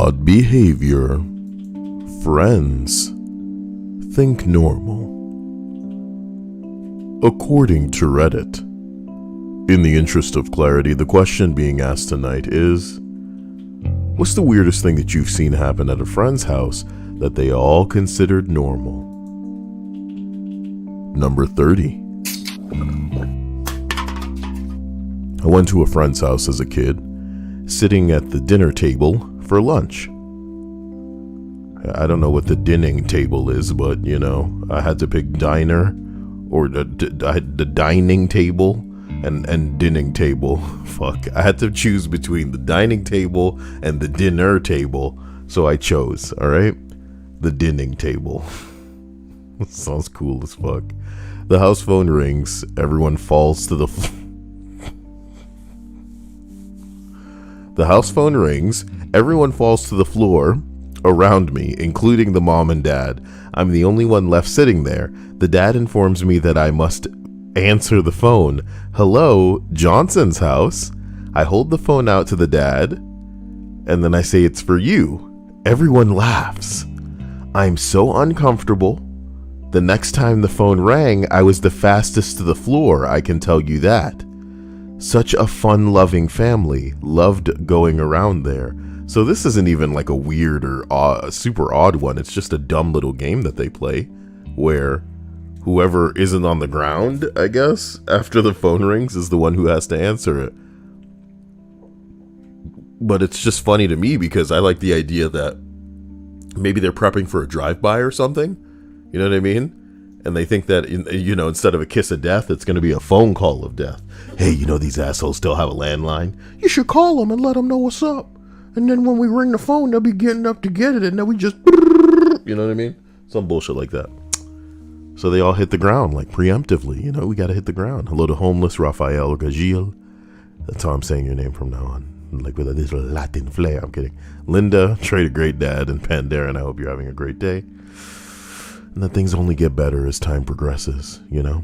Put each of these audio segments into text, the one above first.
Odd behavior. Friends think normal. According to Reddit. In the interest of clarity, the question being asked tonight is, what's the weirdest thing that you've seen happen at a friend's house that they all considered normal? Number 30. I went to a friend's house as a kid, sitting at the dinner table for lunch. I don't know what the dinning table is, but, you know, I had to pick diner or the dining table and dinning table. Fuck. I had to choose between the dining table and the dinner table. So I chose, alright? The dinning table. Sounds cool as fuck. The house phone rings. Everyone falls to the The house phone rings. Everyone falls to the floor around me, including the mom and dad. I'm the only one left sitting there. The dad informs me that I must answer the phone. Hello, Johnson's house. I hold the phone out to the dad, and then I say it's for you. Everyone laughs. I'm so uncomfortable. The next time the phone rang, I was the fastest to the floor, I can tell you that. Such a fun-loving family. Loved going around there. So this isn't even like a weird or super odd one. It's just a dumb little game that they play where whoever isn't on the ground, I guess, after the phone rings is the one who has to answer it. But it's just funny to me because I like the idea that maybe they're prepping for a drive-by or something. You know what I mean? And they think that, you know, instead of a kiss of death, it's going to be a phone call of death. Hey, you know these assholes still have a landline? You should call them and let them know what's up. And then when we ring the phone, they'll be getting up to get it. And then we just, you know what I mean? Some bullshit like that. So they all hit the ground, like preemptively. You know, we got to hit the ground. Hello to homeless Rafael Gagil. That's how I'm saying your name from now on. Like with a little Latin flair. I'm kidding. Linda, Trade a Great Dad, and Pandaren. I hope you're having a great day. And that things only get better as time progresses, you know?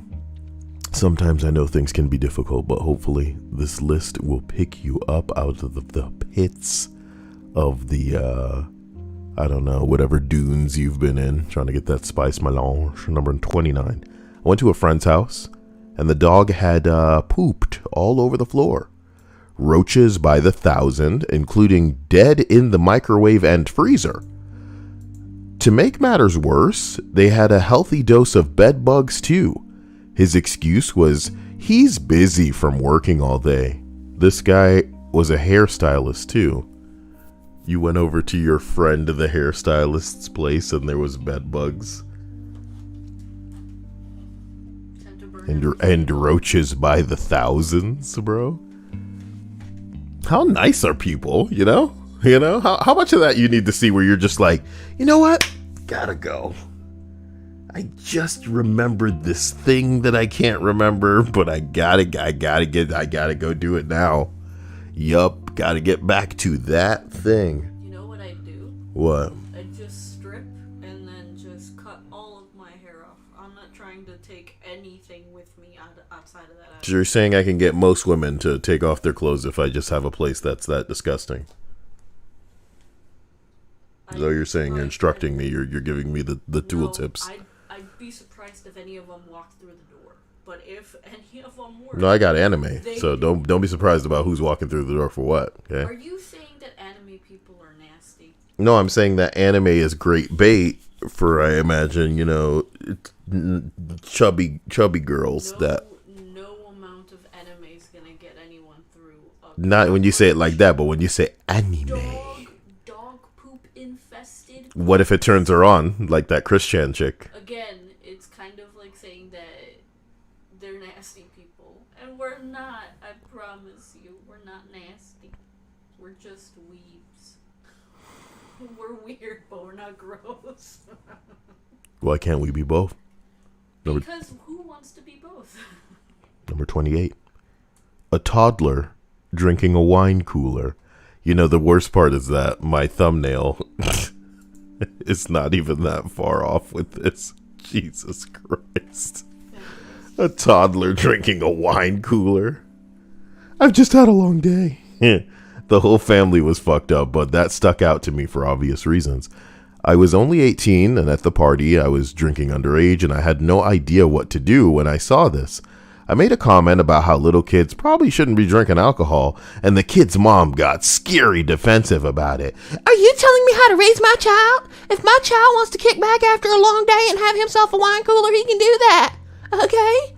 Sometimes I know things can be difficult, but hopefully this list will pick you up out of the pits of the, I don't know, whatever dunes you've been in, trying to get that spice melange. Number 29. I went to a friend's house, and the dog had pooped all over the floor. Roaches by the thousand, including dead in the microwave and freezer. To make matters worse, they had a healthy dose of bed bugs too. His excuse was he's busy from working all day. This guy was a hairstylist too. You went over to your friend the hairstylist's place and there was bed bugs. And roaches by the thousands, bro. How nice are people, you know? You know, how much of that you need to see where you're just like, you know what? Gotta go. I just remembered this thing that I can't remember, but I gotta go do it now. Yup, gotta get back to that thing. You know what I do? What? I just strip and then just cut all of my hair off. I'm not trying to take anything with me outside of that. So you're saying I can get most women to take off their clothes if I just have a place that's that disgusting? So you're saying you're instructing me, you're giving me the tooltips. I'd be surprised if any of them walked through the door. But if any of them were... No, I got anime, so don't be surprised about who's walking through the door for what, okay? Are you saying that anime people are nasty? No, I'm saying that anime is great bait for, I imagine, you know, chubby girls that... No amount of anime is going to get anyone through... Not when you say it like that, but when you say anime... What if it turns her on, like that Christian chick? Again, it's kind of like saying that they're nasty people. And we're not, I promise you. We're not nasty. We're just weebs. We're weird, but we're not gross. Why can't we be both? Because who wants to be both? Number 28. A toddler drinking a wine cooler. You know, the worst part is that my thumbnail... It's not even that far off with this. Jesus Christ. A toddler drinking a wine cooler. I've just had a long day. The whole family was fucked up, but that stuck out to me for obvious reasons. I was only 18, and at the party, I was drinking underage, and I had no idea what to do when I saw this. I made a comment about how little kids probably shouldn't be drinking alcohol, and the kid's mom got scary defensive about it. Are you telling me how to raise my child? If my child wants to kick back after a long day and have himself a wine cooler, he can do that. Okay?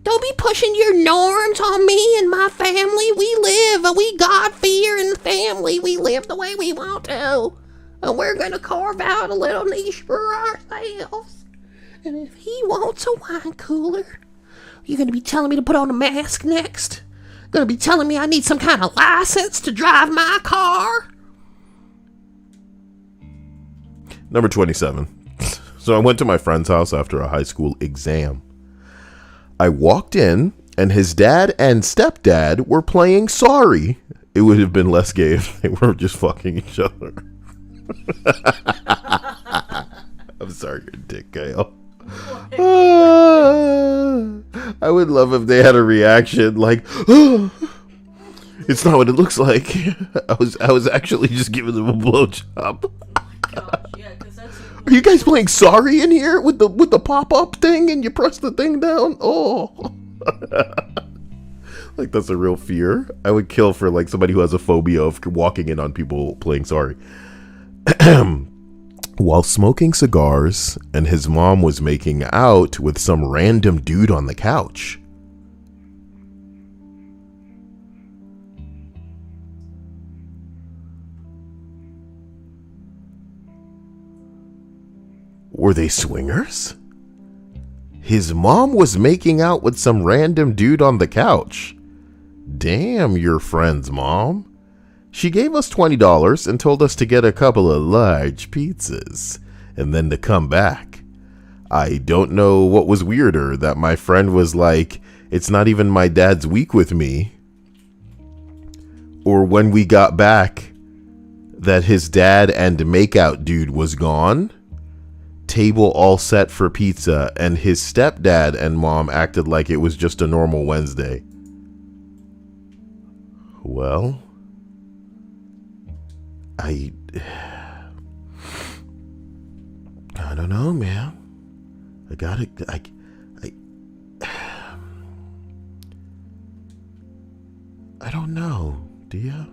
Don't be pushing your norms on me and my family. We God-fearing family. We live the way we want to. And we're going to carve out a little niche for ourselves. And if he wants a wine cooler, you're going to be telling me to put on a mask next? Going to be telling me I need some kind of license to drive my car? Number 27. So I went to my friend's house after a high school exam. I walked in, and his dad and stepdad were playing Sorry. It would have been less gay if they were just fucking each other. I'm sorry, you're a dick, Kyle. I would love if they had a reaction like, oh, it's not what it looks like. I was actually just giving them a blowjob. Gosh, yeah, 'cause that's Are you guys playing Sorry in here with the pop-up thing and you press the thing down? Oh. Like, that's a real fear. I would kill for like somebody who has a phobia of walking in on people playing Sorry. While smoking cigars, and his mom was making out with some random dude on the couch. Were they swingers? His mom was making out with some random dude on the couch. Damn, your friend's mom. She gave us $20 and told us to get a couple of large pizzas and then to come back. I don't know what was weirder, that my friend was like, it's not even my dad's week with me, or when we got back that his dad and makeout dude was gone, table all set for pizza, and his stepdad and mom acted like it was just a normal Wednesday. Well, I don't know, man. I don't know. Do you?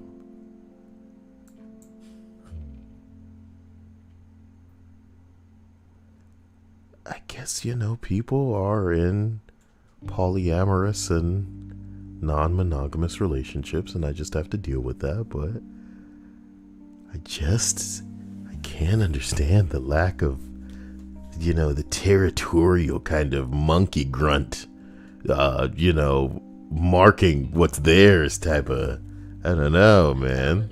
I guess, people are in polyamorous and non-monogamous relationships, and I just have to deal with that, but I can't understand the lack of, the territorial kind of monkey grunt, marking what's theirs type of, I don't know, man.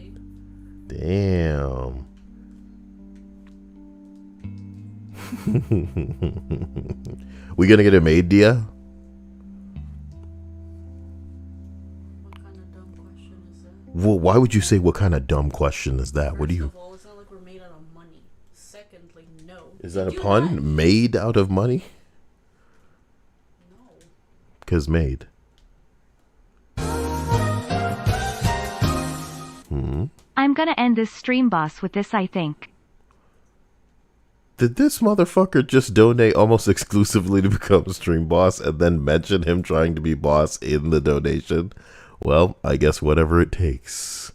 Damn. We gonna get a maid, Dia? Well, why would you say what kind of dumb question is that? What do you? First of all, it's not like we're made out of money. Secondly, no. Is that a pun? Made out of money? No. Because made. I'm gonna end this stream, boss, with this, I think. Did this motherfucker just donate almost exclusively to become stream boss and then mention him trying to be boss in the donation? Well, I guess whatever it takes.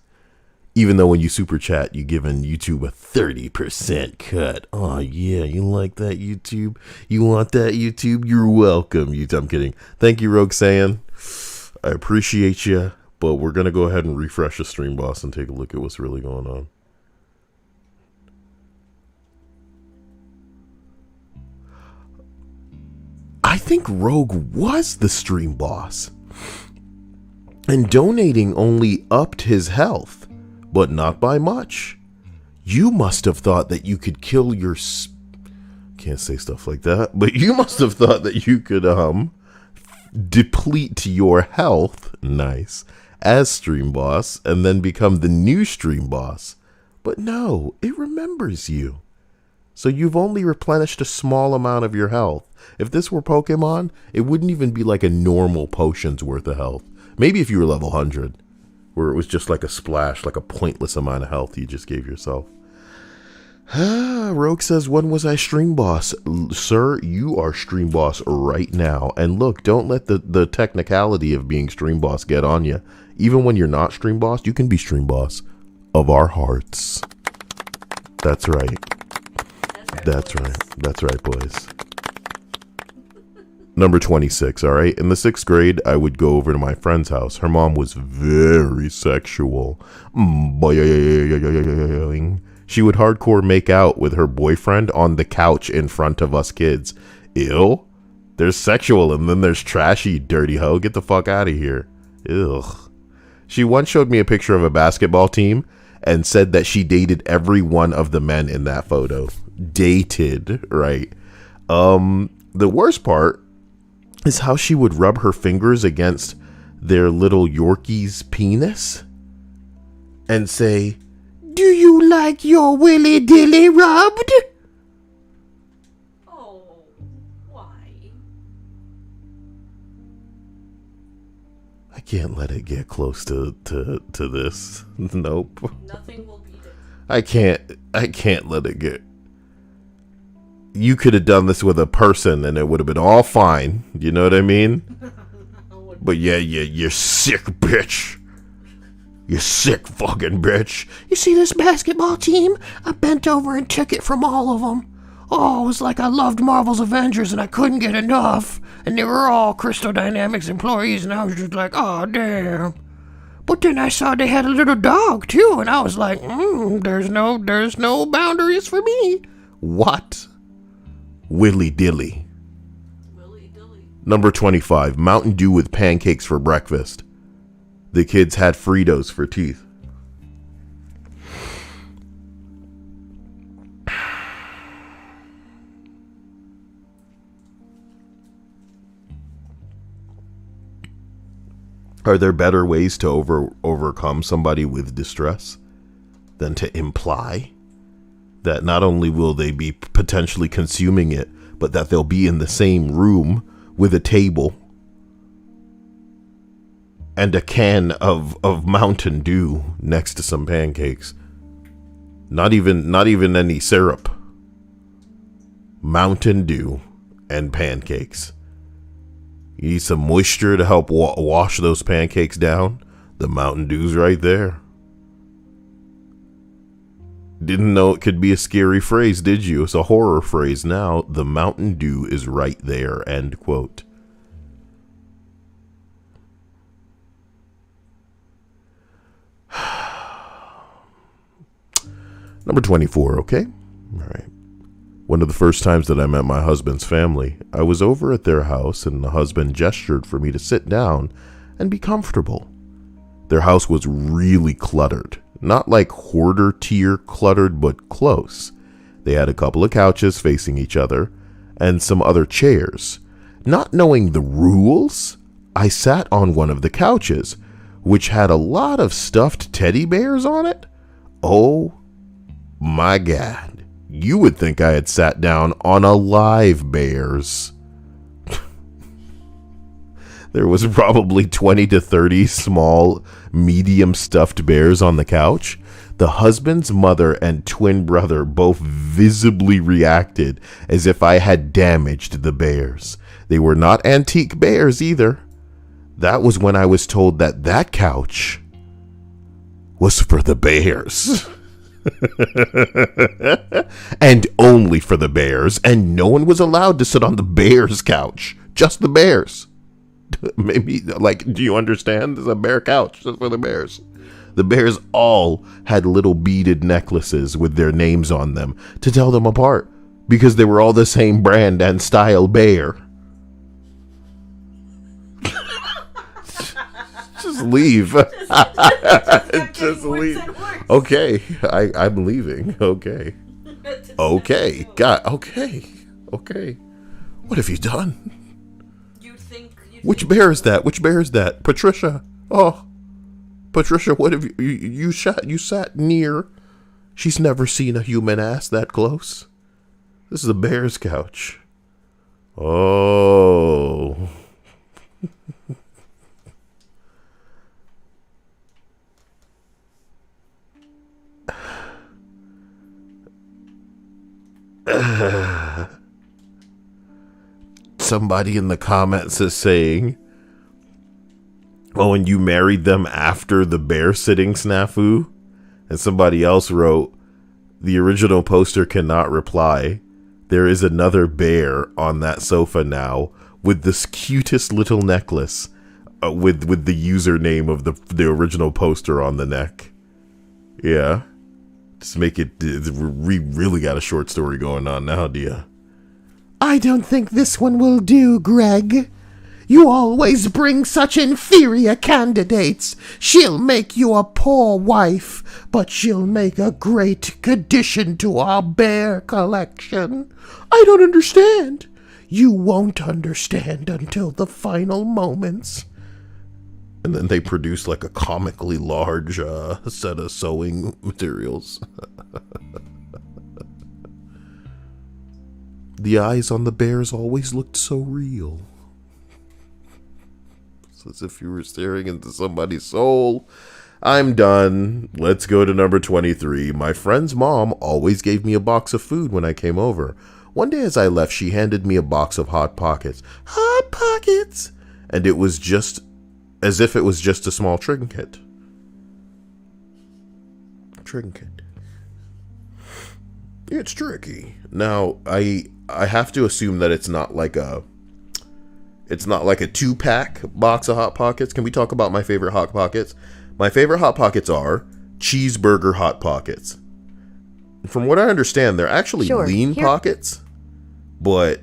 Even though when you super chat, you're giving YouTube a 30% cut. Oh, yeah, you like that, YouTube? You want that, YouTube? You're welcome, YouTube. I'm kidding. Thank you, Roxanne. I appreciate you, but we're going to go ahead and refresh the stream, boss, and take a look at what's really going on. I think Rogue was the stream boss. And donating only upped his health, but not by much. You must have thought that you could kill your... Can't say stuff like that, but you must have thought that you could, deplete your health, nice, as stream boss, and then become the new stream boss. But no, it remembers you. So you've only replenished a small amount of your health. If this were Pokemon, it wouldn't even be like a normal potion's worth of health. Maybe if you were level 100. where it was just like a splash, like a pointless amount of health you just gave yourself. Rogue says, when was I stream boss? Sir, you are stream boss right now. And look, don't let the technicality of being stream boss get on you. Even when you're not stream boss, you can be stream boss of our hearts. That's right. That's right. That's right, boys. Number 26, all right? In the 6th grade, I would go over to my friend's house. Her mom was very sexual. She would hardcore make out with her boyfriend on the couch in front of us kids. Ew. There's sexual and then there's trashy, dirty hoe. Get the fuck out of here. Ugh. She once showed me a picture of a basketball team and said that she dated every one of the men in that photo. Dated, right? The worst part is how she would rub her fingers against their little Yorkie's penis and say, "Do you like your willy dilly rubbed?" Oh, why? I can't let it get close to this. Nope. Nothing will beat it. I can't let it get. You could have done this with a person and it would have been all fine. You know what I mean? But yeah, you're sick, bitch. You sick fucking bitch. You see this basketball team? I bent over and took it from all of them. Oh, it was like I loved Marvel's Avengers and I couldn't get enough. And they were all Crystal Dynamics employees and I was just like, oh, damn. But then I saw they had a little dog too and I was like, there's no boundaries for me. What? Willy dilly. Willy dilly. Number 25, Mountain Dew with pancakes for breakfast. The kids had Fritos for teeth. Are there better ways to overcome somebody with distress than to imply that not only will they be potentially consuming it, but that they'll be in the same room with a table and a can of Mountain Dew next to some pancakes? Not even any syrup. Mountain Dew and pancakes. You need some moisture to help wash those pancakes down. The Mountain Dew's right there. Didn't know it could be a scary phrase, did you? It's a horror phrase now. The Mountain Dew is right there. End quote. Number 24, okay? All right. One of the first times that I met my husband's family, I was over at their house and the husband gestured for me to sit down and be comfortable. Their house was really cluttered. Not like hoarder tier cluttered, but close. They had a couple of couches facing each other and some other chairs. Not knowing the rules, I sat on one of the couches, which had a lot of stuffed teddy bears on it. Oh my God. You would think I had sat down on a live bears. There was probably 20 to 30 small, medium stuffed bears on the couch. The husband's mother and twin brother both visibly reacted as if I had damaged the bears. They were not antique bears either. That was when I was told that couch was for the bears. And only for the bears, and no one was allowed to sit on the bears couch. Just the bears. Maybe, like, do you understand? There's a bear couch just for the bears. The bears all had little beaded necklaces with their names on them to tell them apart, because they were all the same brand and style bear. Just leave. Just leave. Okay, I'm leaving. Okay. Okay. God. Okay. Okay. What have you done? Which bear is that? Which bear is that? Patricia. Oh, Patricia. What have you shot? You sat near. She's never seen a human ass that close. This is a bear's couch. Oh. Somebody in the comments is saying, oh, and you married them after the bear sitting snafu? And somebody else wrote, the original poster cannot reply. There is another bear on that sofa now with this cutest little necklace with the username of the original poster on the neck. Yeah. Just make it, we really got a short story going on now, dear. I don't think this one will do, Greg. You always bring such inferior candidates. She'll make you a poor wife, but she'll make a great addition to our bear collection. I don't understand. You won't understand until the final moments. And then they produce like a comically large set of sewing materials. The eyes on the bears always looked so real. It's as if you were staring into somebody's soul. I'm done. Let's go to number 23. My friend's mom always gave me a box of food when I came over. One day as I left, she handed me a box of Hot Pockets. Hot Pockets! And it was just as if it was just a small trinket. Trinket. It's tricky. Now, I have to assume that it's not like a 2-pack box of Hot Pockets. Can we talk about my favorite Hot Pockets? My favorite Hot Pockets are cheeseburger Hot Pockets. From what I understand, they're actually lean pockets. But,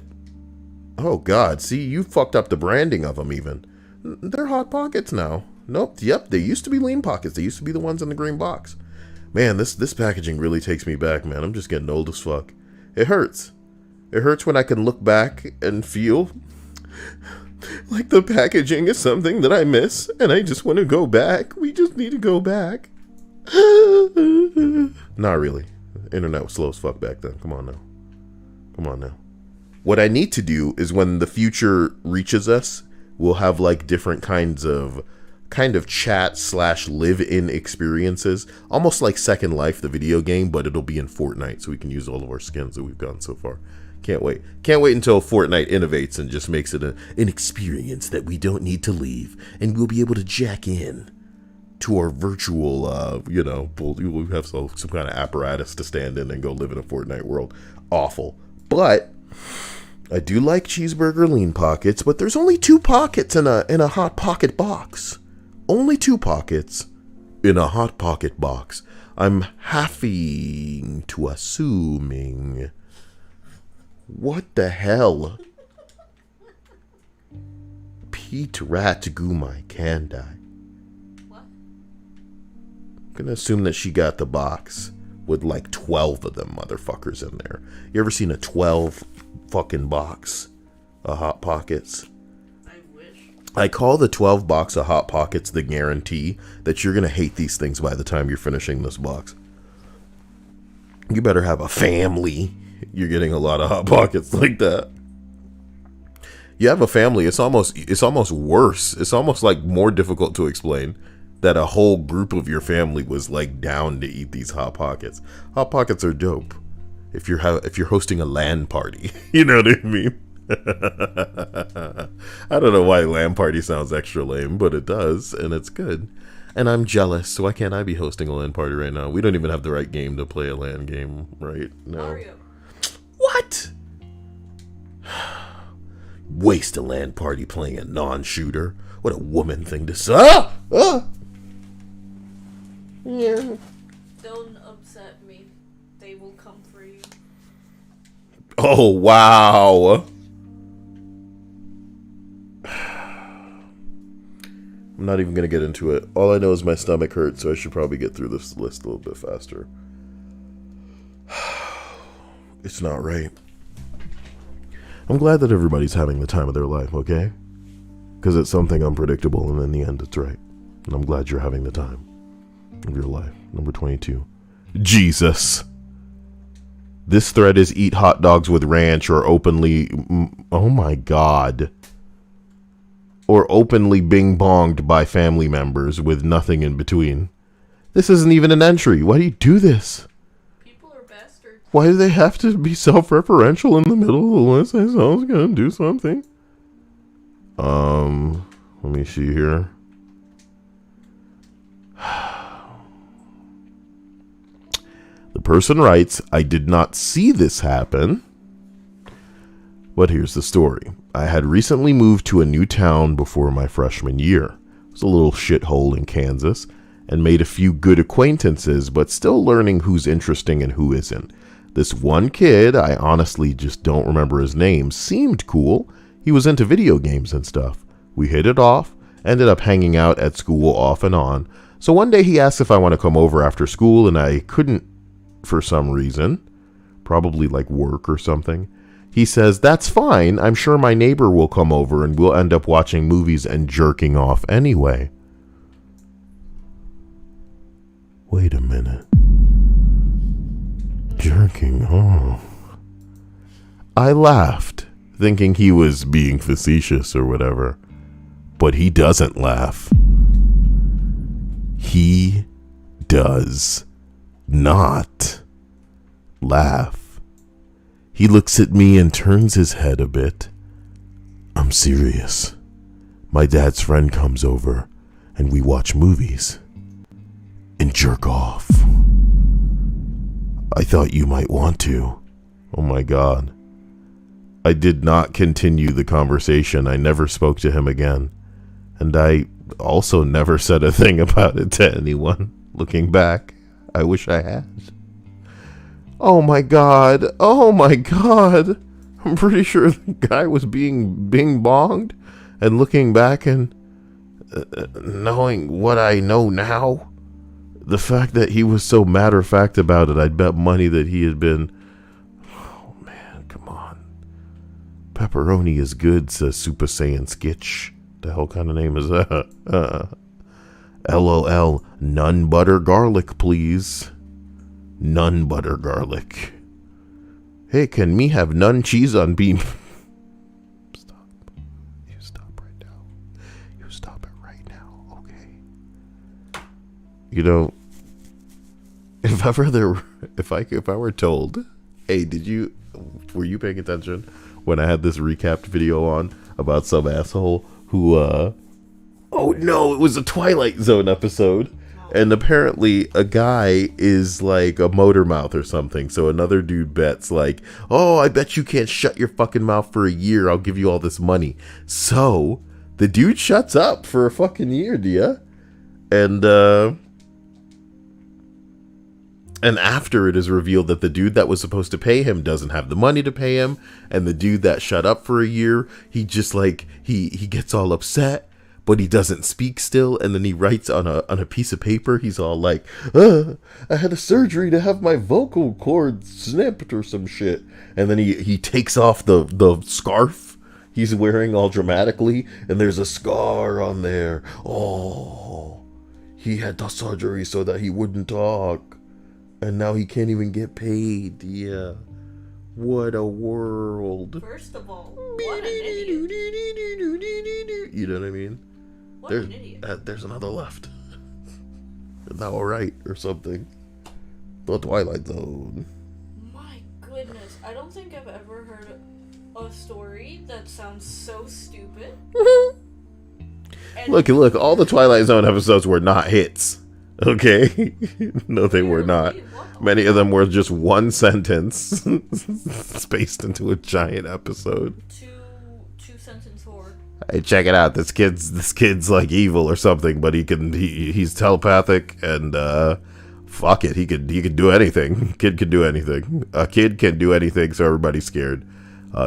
oh God, see, you fucked up the branding of them even. They're Hot Pockets now. Nope, yep, they used to be lean pockets. They used to be the ones in the green box. Man, this packaging really takes me back, man. I'm just getting old as fuck. It hurts. It hurts when I can look back and feel like the packaging is something that I miss, and I just want to go back. We just need to go back. Not really. Internet was slow as fuck back then. Come on now. Come on now. What I need to do is when the future reaches us, we'll have like different kinds of chat / live-in experiences, almost like Second Life, the video game, but it'll be in Fortnite, so we can use all of our skins that we've gotten so far. Can't wait. Can't wait until Fortnite innovates and just makes it an experience that we don't need to leave, and we'll be able to jack in to our virtual, we'll have some kind of apparatus to stand in and go live in a Fortnite world. Awful. But I do like cheeseburger lean pockets, but there's only 2 pockets in a Hot Pocket box. Only 2 pockets in a Hot Pocket box. I'm having to assuming. What the hell? Pete Rat Goo My Can Die. What? I'm gonna assume that she got the box with like 12 of them motherfuckers in there. You ever seen a 12 fucking box of Hot Pockets? I wish. I call the 12 box of Hot Pockets the guarantee that you're gonna hate these things by the time you're finishing this box. You better have a family. You're getting a lot of Hot Pockets like that. You have a family, it's almost worse. It's almost like more difficult to explain that a whole group of your family was like down to eat these Hot Pockets. Hot Pockets are dope if you're hosting a LAN party. You know what I mean? I don't know why LAN party sounds extra lame, but it does, and it's good. And I'm jealous, so why can't I be hosting a LAN party right now? We don't even have the right game to play a LAN game, right? No. Mario. What? Waste a LAN party playing a non-shooter. What a woman thing to say. Yeah. Don't upset me. They will come for you. Oh, wow. I'm not even going to get into it. All I know is my stomach hurts, so I should probably get through this list a little bit faster. It's not right. I'm glad that everybody's having the time of their life, okay? Because it's something unpredictable, and in the end, it's right. And I'm glad you're having the time of your life. Number 22. Jesus. This thread is eat hot dogs with ranch or openly... Oh my God. Or openly bing-bonged by family members with nothing in between. This isn't even an entry. Why do you do this? People are bastards. Why do they have to be self-referential in the middle of the list? I said I was gonna do something. Let me see here. The person writes, I did not see this happen. But here's the story. I had recently moved to a new town before my freshman year. It was a little shithole in Kansas, and made a few good acquaintances, but still learning who's interesting and who isn't. This one kid, I honestly just don't remember his name, seemed cool. He was into video games and stuff. We hit it off, ended up hanging out at school off and on. So one day he asked if I want to come over after school, and I couldn't for some reason. Probably like work or something. He says, that's fine. I'm sure my neighbor will come over and we'll end up watching movies and jerking off anyway. Wait a minute. Jerking off. I laughed, thinking he was being facetious or whatever. But he doesn't laugh. He does not laugh. He looks at me and turns his head a bit. I'm serious. My dad's friend comes over and we watch movies and jerk off. I thought you might want to. Oh my God. I did not continue the conversation. I never spoke to him again. And I also never said a thing about it to anyone. Looking back, I wish I had. Oh my God. Oh my God. I'm pretty sure the guy was being bing-bonged. And looking back and knowing what I know now, the fact that he was so matter-of-fact about it, I'd bet money that he had been... Oh man, come on. Pepperoni is good, says Super Saiyan Skitch. The hell kind of name is that? LOL, none butter garlic, please. None butter garlic. Hey, can me have none cheese on bean? Stop. You stop right now. You stop it right now, okay? You know, if I were told, hey, were you paying attention when I had this recapped video on about some asshole who, oh no, it was a Twilight Zone episode. And apparently a guy is like a motor mouth or something. So another dude bets like, oh, I bet you can't shut your fucking mouth for a year. I'll give you all this money. So the dude shuts up for a fucking year, Dia. And after it is revealed that the dude that was supposed to pay him doesn't have the money to pay him. And the dude that shut up for a year, he just like, he gets all upset. But he doesn't speak still, and then he writes on a piece of paper. He's all like, I had a surgery to have my vocal cord snipped or some shit. And then he takes off the scarf he's wearing all dramatically, and there's a scar on there. Oh, he had the surgery so that he wouldn't talk. And now he can't even get paid. Yeah. What a world. First of all, what an idiot. You know what I mean? What an idiot. There's another left. Now a right or something. The Twilight Zone. My goodness, I don't think I've ever heard a story that sounds so stupid. Look, all the Twilight Zone episodes were not hits. Okay? No, they were not. Many of them were just one sentence spaced into a giant episode. Two sentence horror. Hey, check it out. This kid's like evil or something, but he's telepathic and fuck it, he could do anything. Kid can do anything. A kid can do anything, so everybody's scared.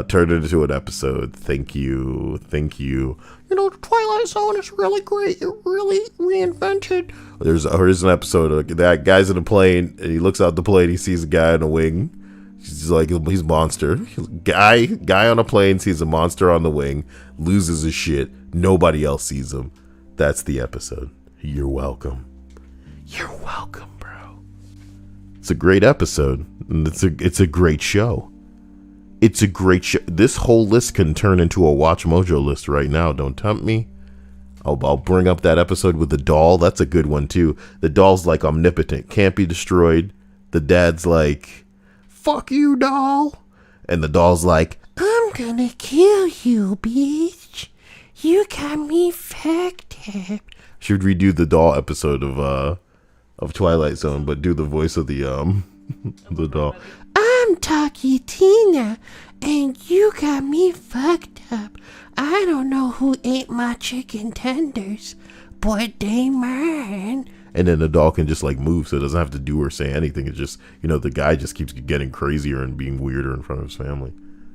Turn it into an episode. Thank you. You know, the Twilight Zone is really great. It really reinvented. Here's an episode. That guy's in a plane, and he looks out the plane. He sees a guy on a wing. He's like, he's a monster. Guy on a plane sees a monster on the wing, loses his shit. Nobody else sees him. That's the episode. You're welcome. You're welcome, bro. It's a great episode. And it's a great show. It's a great show. This whole list can turn into a Watch Mojo list right now. Don't tempt me. I'll bring up that episode with the doll. That's a good one too. The doll's like omnipotent, can't be destroyed. The dad's like, fuck you, doll. And the doll's like, I'm gonna kill you, bitch. You got me fucked up. Should redo the doll episode of Twilight Zone, but do the voice of the the doll. I'm Taki Tina, and you got me fucked up. I don't know who ate my chicken tenders, but they mine. And then the doll can just like move, so it doesn't have to do or say anything. It's just, the guy just keeps getting crazier and being weirder in front of his family.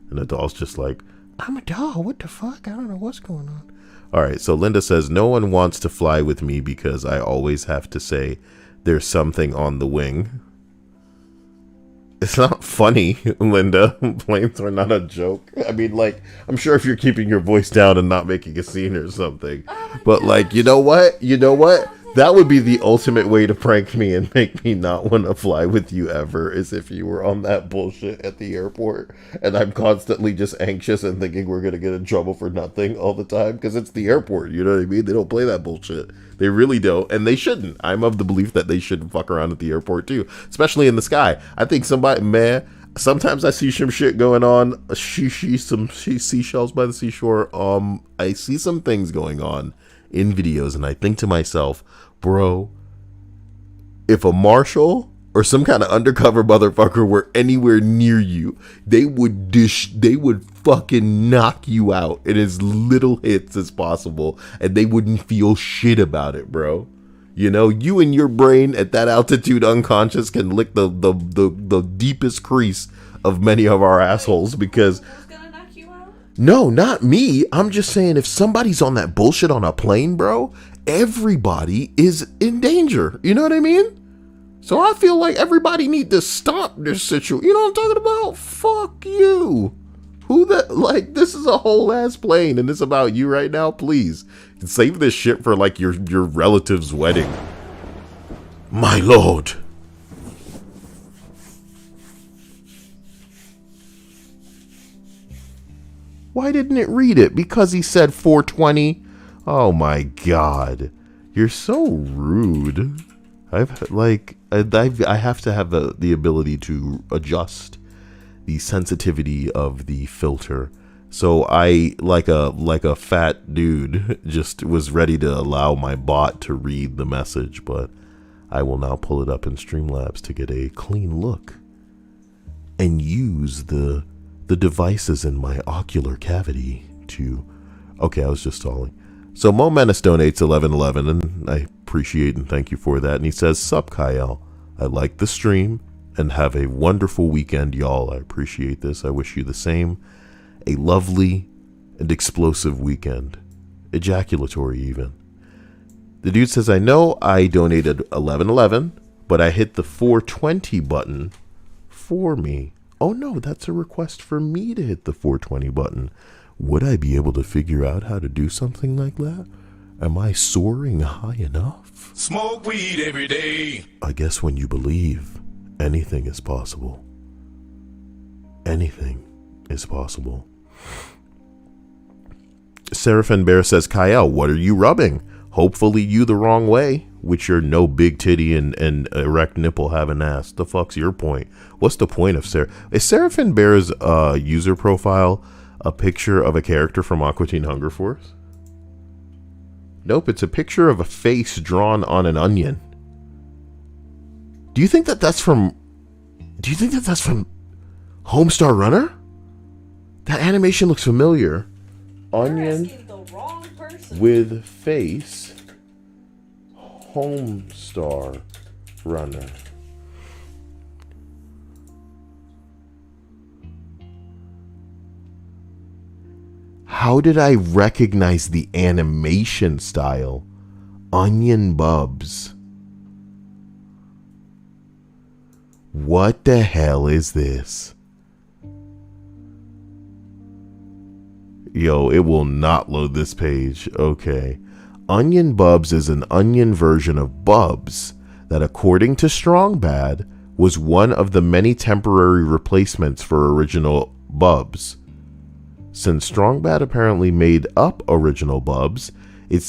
And the doll's just like, I'm a doll. What the fuck? I don't know what's going on. All right. So Linda says, no one wants to fly with me because I always have to say there's something on the wing. It's not funny, Linda. Planes are not a joke. I mean, like, I'm sure if you're keeping your voice down and not making a scene or something. But like, you know what? That would be the ultimate way to prank me and make me not want to fly with you ever, is if you were on that bullshit at the airport and I'm constantly just anxious and thinking we're going to get in trouble for nothing all the time, because it's the airport, you know what I mean? They don't play that bullshit. They really don't, and they shouldn't. I'm of the belief that they shouldn't fuck around at the airport too, especially in the sky. I think sometimes I see some shit going on. Some seashells by the seashore. I see some things going on in videos, and I think to myself, bro, if a marshal or some kind of undercover motherfucker were anywhere near you, they would fucking knock you out in as little hits as possible, and they wouldn't feel shit about it, bro. You and your brain at that altitude unconscious can lick the deepest crease of many of our assholes, because no, not me. I'm just saying, if somebody's on that bullshit on a plane, bro, everybody is in danger. You know what I mean? So I feel like everybody need to stop this situation. You know what I'm talking about? Fuck you. This is a whole ass plane and it's about you right now. Please save this shit for like your relative's wedding. My lord. Why didn't it read it? Because he said 420. Oh my god. You're so rude. I have to have the ability to adjust the sensitivity of the filter. So I, like a fat dude, just was ready to allow my bot to read the message, but I will now pull it up in Streamlabs to get a clean look and use the devices in my ocular cavity to... Okay, I was just stalling. So Mo Menace donates $11.11, and I appreciate and thank you for that. And he says, Sup, Kyle. I like the stream, and have a wonderful weekend, y'all. I appreciate this. I wish you the same. A lovely and explosive weekend. Ejaculatory, even. The dude says, I know I donated $11.11, but I hit the 420 button for me. Oh no, that's a request for me to hit the 420 button. Would I be able to figure out how to do something like that? Am I soaring high enough? Smoke weed every day. I guess when you believe, anything is possible. Anything is possible. Seraphin Bear says, Kyle, what are you rubbing? Hopefully you the wrong way, which your no big titty and erect nipple haven't asked. The fuck's your point? What's the point of Is Seraphin Bear's user profile a picture of a character from Aqua Teen Hunger Force? Nope, it's a picture of a face drawn on an onion. Do you think that's from Homestar Runner? That animation looks familiar. Onion with face. Homestar Runner. How did I recognize the animation style? Onion Bubs. What the hell is this? Yo, it will not load this page. Okay. Onion Bubs is an onion version of Bubs that, according to Strong Bad, was one of the many temporary replacements for original Bubs. Since Strong Bad apparently made up original Bubs, it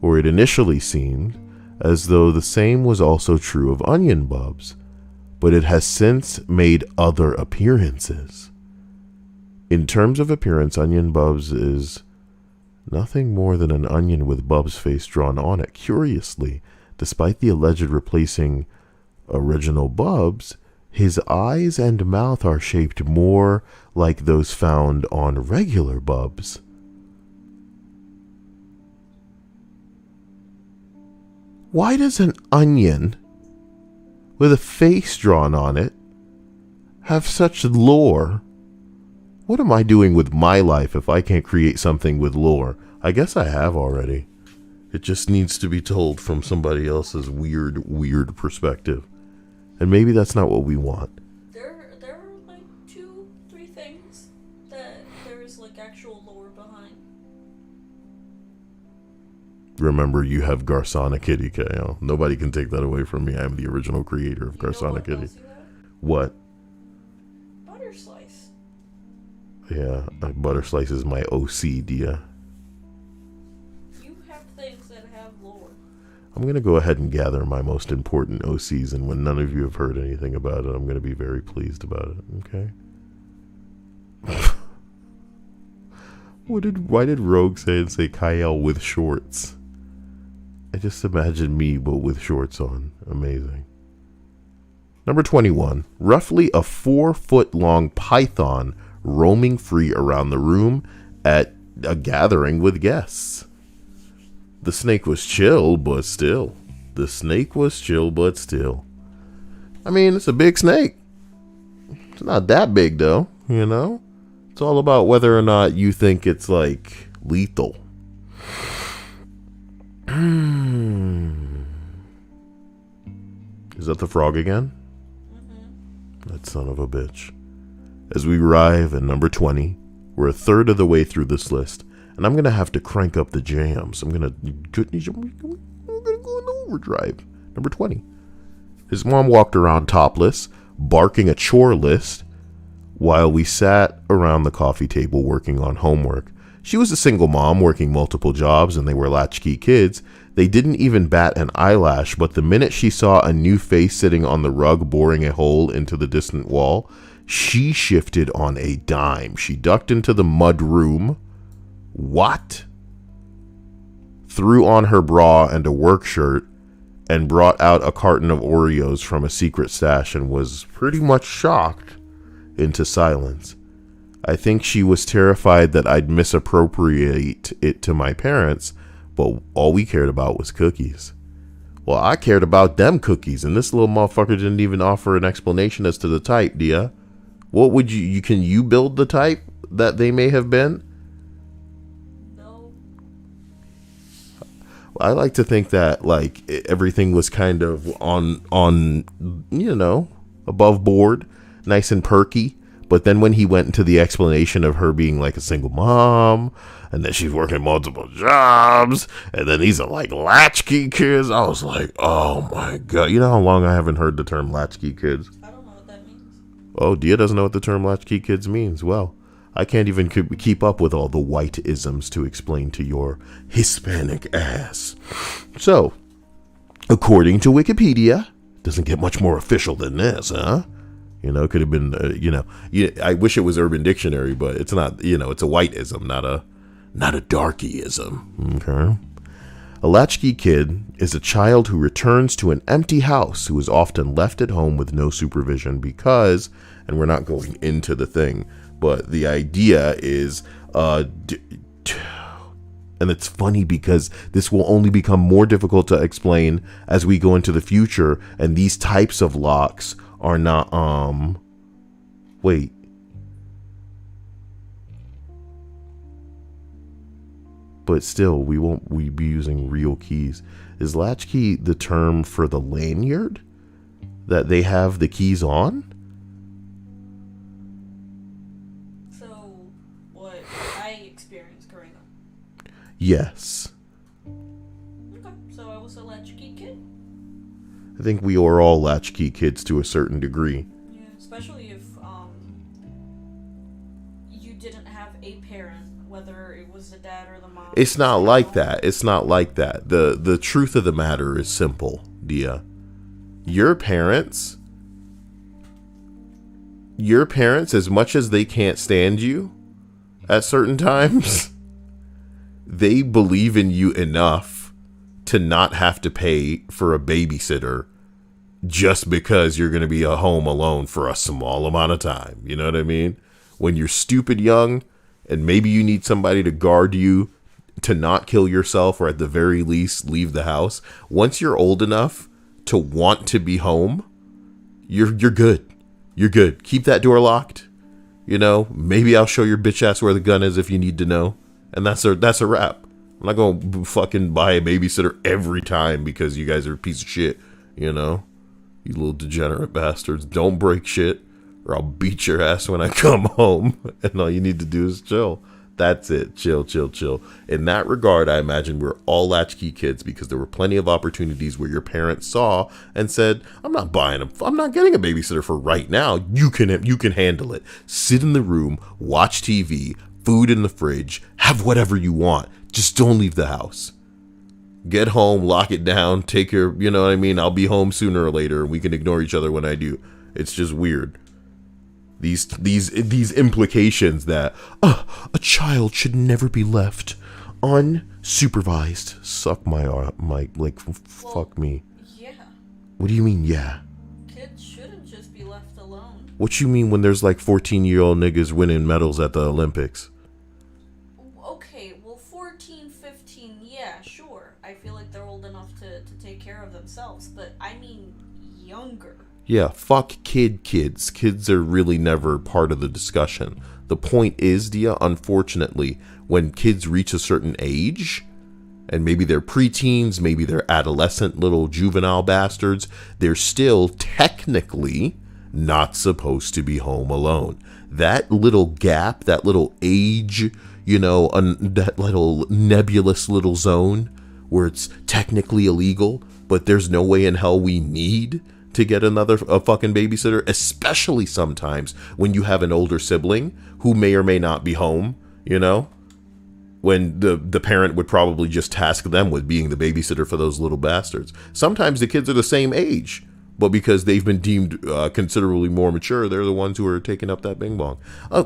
initially seemed, as though the same was also true of Onion Bubs. but it has since made other appearances. In terms of appearance, Onion Bubs is nothing more than an onion with Bub's face drawn on it. Curiously, despite the alleged replacing original Bubs, his eyes and mouth are shaped more like those found on regular Bubs. Why does an onion with a face drawn on it have such lore? What am I doing with my life if I can't create something with lore? I guess I have already. It just needs to be told from somebody else's weird perspective. And maybe that's not what we want. There are like 2-3 things that there is like actual lore behind. Remember, you have Garsana Kitty, KL. Nobody can take that away from me. I am the original creator of Garsana Kitty. What? Butter slice. Yeah, Butter Slice is my OC, dear. You have things that have lore. I'm going to go ahead and gather my most important OCs, and when none of you have heard anything about it, I'm going to be very pleased about it, okay? Why did Rogue say Kyle with shorts? I just imagine me, but with shorts on. Amazing. Number 21. Roughly a 4-foot-long python roaming free around the room at a gathering with guests. The snake was chill, but still. The snake was chill, but still. I mean, it's a big snake. It's not that big, though, you know? It's all about whether or not you think it's, like, lethal. Is that the frog again? Mm-hmm. That son of a bitch. As we arrive at number 20, we're a third of the way through this list, and I'm going to have to crank up the jams. I'm going to go in overdrive. Number 20. His mom walked around topless, barking a chore list, while we sat around the coffee table working on homework. She was a single mom working multiple jobs, and they were latchkey kids. They didn't even bat an eyelash, but the minute she saw a new face sitting on the rug boring a hole into the distant wall, she shifted on a dime. She ducked into the mud room. What? Threw on her bra and a work shirt, and brought out a carton of Oreos from a secret stash and was pretty much shocked into silence. I think she was terrified that I'd misappropriate it to my parents, but all we cared about was cookies. Well, I cared about them cookies, and this little motherfucker didn't even offer an explanation as to the type, Dia. What would you can you build the type that they may have been? No. I like to think that like everything was kind of on you know, above board, nice and perky. But then when he went into the explanation of her being like a single mom, and then she's working multiple jobs, and then these are like latchkey kids, I was like, oh my God. You know how long I haven't heard the term latchkey kids? I don't know what that means. Oh, Dia doesn't know what the term latchkey kids means. Well, I can't even keep up with all the white isms to explain to your Hispanic ass. So, according to Wikipedia, doesn't get much more official than this, huh? You know, it could have been, I wish it was Urban Dictionary, but it's not, it's a whiteism, not a darkyism. Okay. A latchkey kid is a child who returns to an empty house who is often left at home with no supervision because, and we're not going into the thing, but the idea is, and it's funny because this will only become more difficult to explain as we go into the future, and these types of locks are not, wait. But still, we be using real keys. Is latchkey the term for the lanyard that they have the keys on? So, what I experienced growing up. Yes. Okay, so I was a latchkey kid. I think we are all latchkey kids to a certain degree. Yeah, especially if you didn't have a parent, whether it was the dad or the mom. It's not like that. It's not like that. The truth of the matter is simple, Dia. Your parents your parents, as much as they can't stand you at certain times, they believe in you enough to not have to pay for a babysitter just because you're going to be at home alone for a small amount of time. You know what I mean? When you're stupid young and maybe you need somebody to guard you to not kill yourself, or at the very least leave the house. Once you're old enough to want to be home, you're good. You're good. Keep that door locked. You know, maybe I'll show your bitch ass where the gun is if you need to know. And that's a wrap. I'm not going to fucking buy a babysitter every time because you guys are a piece of shit. You know, you little degenerate bastards. Don't break shit or I'll beat your ass when I come home. And all you need to do is chill. That's it. Chill, chill, chill. In that regard, I imagine we're all latchkey kids because there were plenty of opportunities where your parents saw and said, I'm not getting a babysitter for right now. You can handle it. Sit in the room, watch TV, food in the fridge, have whatever you want. Just don't leave the house. Get home, lock it down, take care, you know what I mean? I'll be home sooner or later and we can ignore each other when I do. It's just weird. These implications that a child should never be left unsupervised. Suck my fuck me. Yeah. What do you mean, yeah? Kids shouldn't just be left alone. What you mean when there's like 14-year-old niggas winning medals at the Olympics? Okay, well 14, 15, yeah, sure. I feel like they're old enough to take care of themselves, but I mean younger. Yeah, fuck kids. Kids are really never part of the discussion. The point is, Dia, unfortunately, when kids reach a certain age, and maybe they're preteens, maybe they're adolescent little juvenile bastards, they're still technically not supposed to be home alone. That little gap, that little age, you know, that little nebulous little zone where it's technically illegal, but there's no way in hell we need to get a fucking babysitter, especially sometimes when you have an older sibling who may or may not be home, you know, when the parent would probably just task them with being the babysitter for those little bastards. Sometimes the kids are the same age, but because they've been deemed considerably more mature, they're the ones who are taking up that bing bong.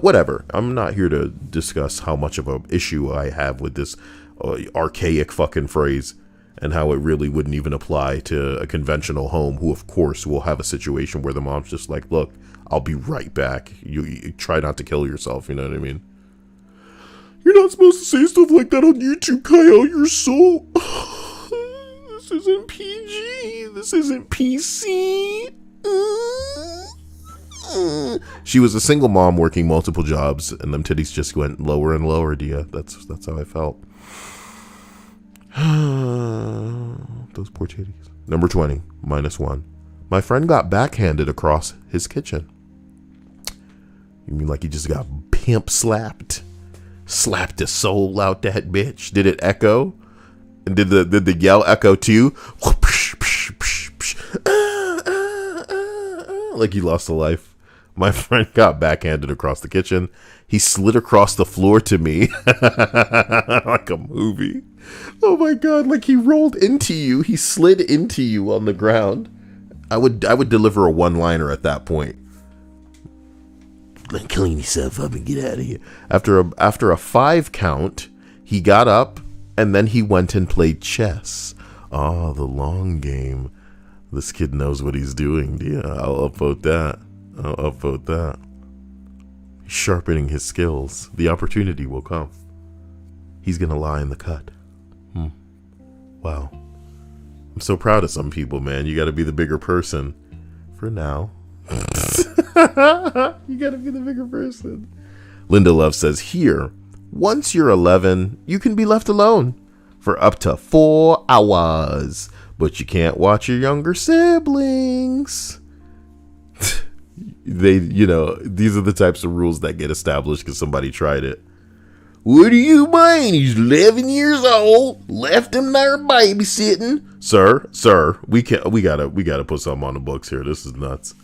Whatever. I'm not here to discuss how much of an issue I have with this archaic fucking phrase, and how it really wouldn't even apply to a conventional home, who of course will have a situation where the mom's just like, look, I'll be right back. You try not to kill yourself, you know what I mean? You're not supposed to say stuff like that on YouTube, Kyle. You're so... This isn't PG. This isn't PC. She was a single mom working multiple jobs, and them titties just went lower and lower, Dia. That's how I felt. Those poor titties. Number 20, -1. My friend got backhanded across his kitchen. You mean like he just got pimp slapped? Slapped the soul out that bitch. Did it echo? And did the yell echo too? Like he lost a life. My friend got backhanded across the kitchen. He slid across the floor to me like a movie. Oh my god, like he rolled into you. He slid into you on the ground. I would deliver a one-liner at that point. Clean yourself up and get out of here. After a 5 count, he got up and then he went and played chess. Oh, the long game. This kid knows what he's doing. Yeah, I'll upvote that. He's sharpening his skills. The opportunity will come. He's gonna lie in the cut. Wow. I'm so proud of some people, man. You gotta be the bigger person. For now. You gotta be the bigger person. Linda Love says, here, once you're 11, you can be left alone for up to 4 hours. But you can't watch your younger siblings. These are the types of rules that get established because somebody tried it. What do you mean? He's 11 years old. Left him there babysitting. Sir, we gotta put something on the books here. This is nuts.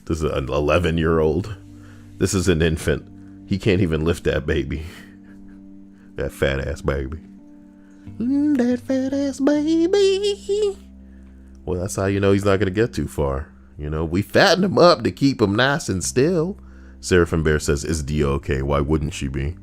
This is an 11-year-old. This is an infant. He can't even lift that baby. That fat ass baby. That fat ass baby. Well, that's how you know he's not gonna get too far. You know, we fatten him up to keep him nice and still. Seraphim Bear says, is Dia okay? Why wouldn't she be?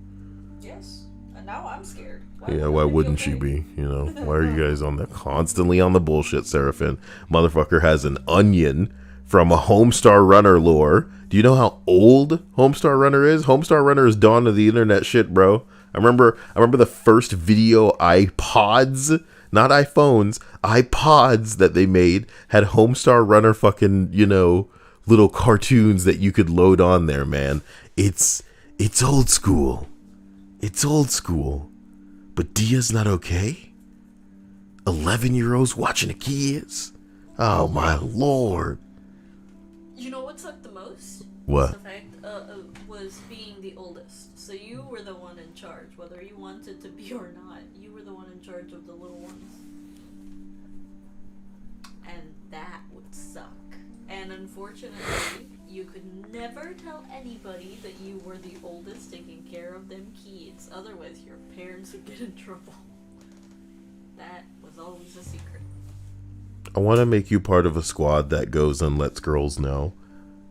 Yes. And now I'm scared. Why wouldn't she be? You know, why are you guys constantly on the bullshit, Seraphim? Motherfucker has an onion from a Homestar Runner lore. Do you know how old Homestar Runner is? Homestar Runner is dawn of the internet shit, bro. I remember the first video iPods, not iPhones, iPods that they made had Homestar Runner fucking, you know, little cartoons that you could load on there, man. It's old school. It's old school. But Dia's not okay? 11-year-olds watching the kids? Oh my lord. You know what sucked the most? What? The fact was being the oldest. So you were the one in charge, whether you wanted to be or not. You were the one in charge of the little ones. And that would suck. And unfortunately, you could never tell anybody that you were the oldest taking care of them kids. Otherwise, your parents would get in trouble. That was always a secret. I want to make you part of a squad that goes and lets girls know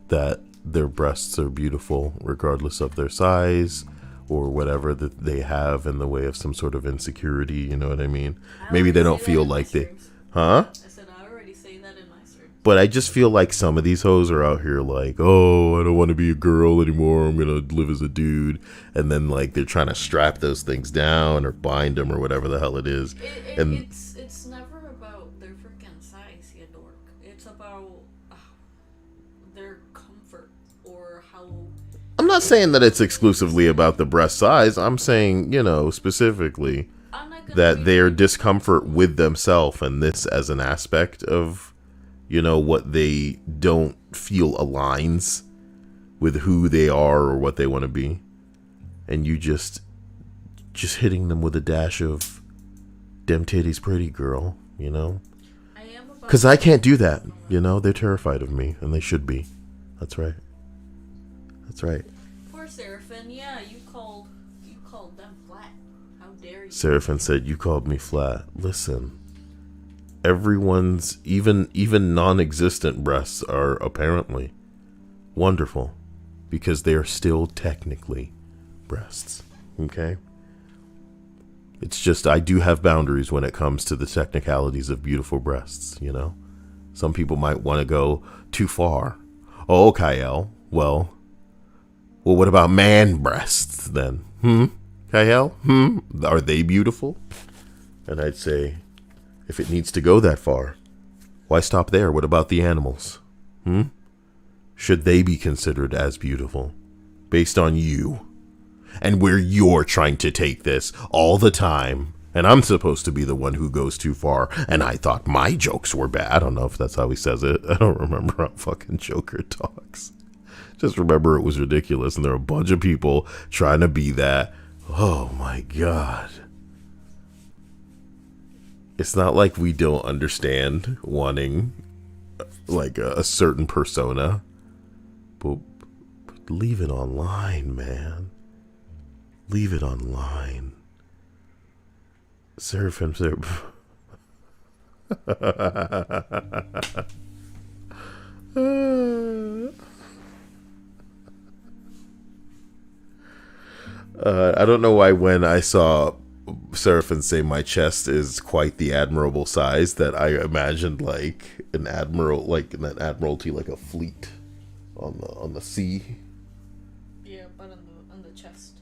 that their breasts are beautiful regardless of their size or whatever that they have in the way of some sort of insecurity, you know what I mean? Maybe they don't feel like they... Huh? I said I already say that in my stream. But I just feel like some of these hoes are out here like, oh, I don't want to be a girl anymore. I'm going to live as a dude. And then like they're trying to strap those things down or bind them or whatever the hell it is. It's never about their freaking size, you dork. It's about their comfort or how... I'm not saying that it's exclusively about the breast size. I'm saying, you know, specifically that their discomfort with themselves and this as an aspect of, you know, what they don't feel aligns with who they are or what they want to be. And you just hitting them with a dash of dem titties pretty girl, you know? Because I can't do that, you know? They're terrified of me, and they should be. That's right. That's right. Poor Seraphim, yeah, you called them flat. How dare you? Seraphim said, you called me flat. Listen, everyone's, even non-existent breasts are apparently wonderful because they are still technically breasts. Okay? It's just, I do have boundaries when it comes to the technicalities of beautiful breasts, you know? Some people might want to go too far. Oh, Kyle, well, what about man breasts then? Kyle? Are they beautiful? And I'd say, if it needs to go that far, why stop there? What about the animals? Should they be considered as beautiful based on you and where you're trying to take this all the time? And I'm supposed to be the one who goes too far, and I thought my jokes were bad. I don't know if that's how he says it. I don't remember how fucking Joker talks. Just remember it was ridiculous, and there are a bunch of people trying to be that. Oh my god. It's not like we don't understand wanting like a certain persona, but leave it online, man. Leave it online. Seraphim. I don't know why when I saw Seraphim say my chest is quite the admirable size that I imagined like an admiral, like in an admiralty, like a fleet on the sea. Yeah, but on the chest.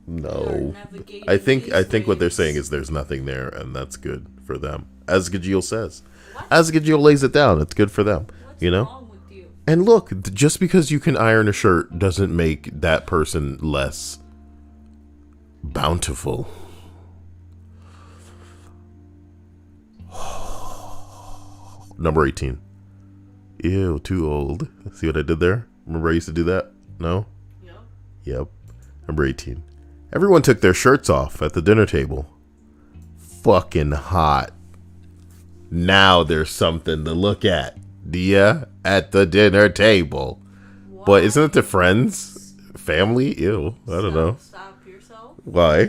No, I think what they're saying is there's nothing there, and that's good for them. As Gajil says, as Gajil lays it down, it's good for them. What's you know. Wrong with you? And look, just because you can iron a shirt doesn't make that person less bountiful. Number 18. Ew, too old. See what I did there? Remember I used to do that? No? Yep. Number 18. Everyone took their shirts off at the dinner table. Fucking hot. Now there's something to look at. Dia at the dinner table. Why? But isn't it the friends? Family? Ew. I don't know. Stop yourself. Why?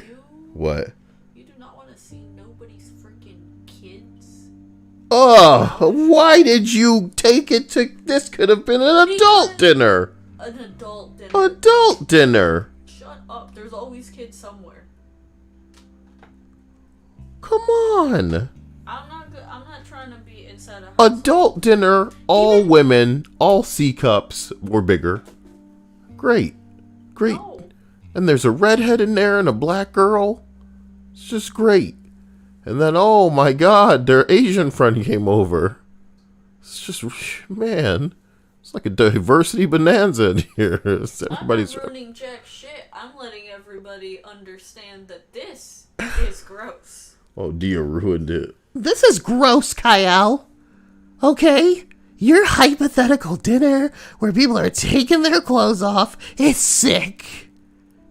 What? You do not want to see nobody's freaking kids. Oh, why did you take it to... This could have been an adult dinner. an adult dinner. Adult dinner. Shut up. There's always kids somewhere. Come on. I'm not trying to be inside a house. Adult dinner, all women, all C cups or bigger. Great. No. And there's a redhead in there and a black girl. It's just great. And then, oh my God, their Asian friend came over. It's just, man, it's like a diversity bonanza in here. Everybody's I'm not ruining jack shit. I'm letting everybody understand that this is gross. Oh, Dia ruined it. This is gross, Kyle. Okay? Your hypothetical dinner where people are taking their clothes off is sick.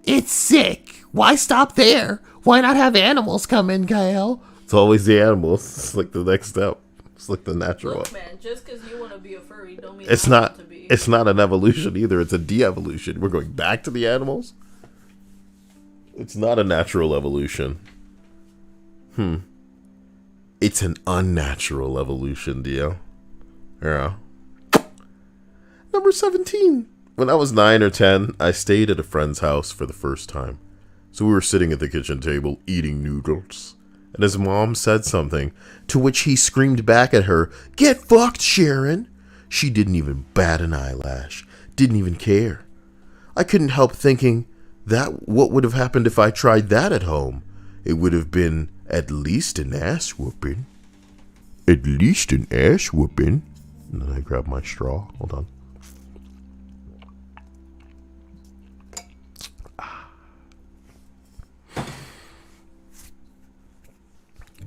It's sick. Why stop there? Why not have animals come in, Kyle? It's always the animals. It's like the next step. It's like the natural Look, one. man, just because you want to be a furry don't mean It's I not. want to be. It's not an evolution either. It's a de-evolution. We're going back to the animals. It's not a natural evolution. It's an unnatural evolution, Dio. Yeah. Number 17. When I was 9 or 10, I stayed at a friend's house for the first time. So we were sitting at the kitchen table eating noodles. And his mom said something, to which he screamed back at her, "Get fucked, Sharon!" She didn't even bat an eyelash. Didn't even care. I couldn't help thinking that what would have happened if I tried that at home? It would have been at least an ass whooping. At least an ass whooping. And then I grabbed my straw. Hold on.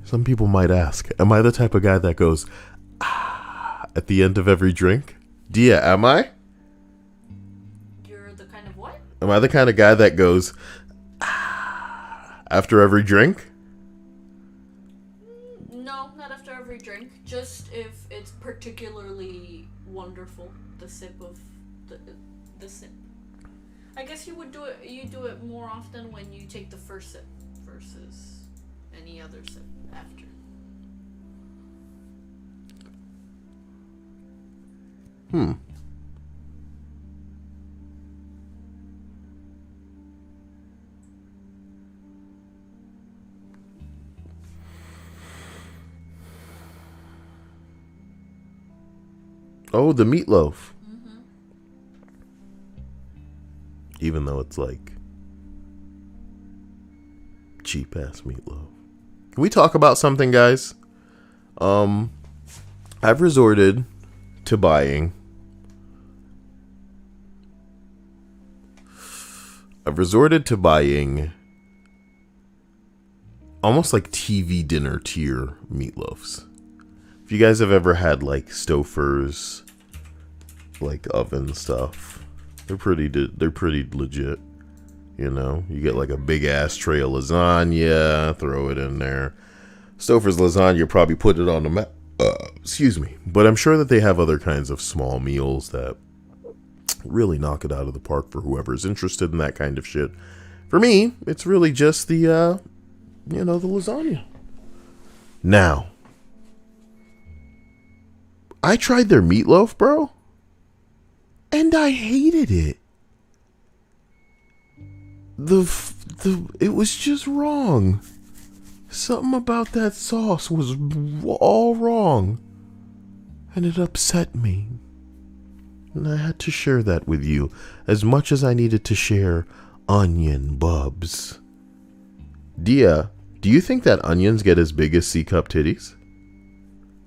Some people might ask, am I the type of guy that goes, at the end of every drink? Dia, am I? You're the kind of what? Am I the kind of guy that goes, after every drink? No, not after every drink. Just if it's particularly wonderful. The sip of the sip. I guess you would do it. You do it more often when you take the first sip versus any other sip after. Oh, the meatloaf. Even though it's like cheap ass meatloaf. Can we talk about something, guys? I've resorted to buying almost like TV dinner tier meatloafs. If you guys have ever had like Stouffer's, like oven stuff, they're pretty legit. You know, you get like a big ass tray of lasagna, throw it in there. Stouffer's lasagna, probably put it on the excuse me. But I'm sure that they have other kinds of small meals that really knock it out of the park for whoever's interested in that kind of shit. For me, it's really just the, the lasagna. Now, I tried their meatloaf, bro, and I hated it. It was just wrong. Something about that sauce was all wrong, and it upset me. And I had to share that with you, as much as I needed to share onion bubs. Dia, do you think that onions get as big as C-cup titties?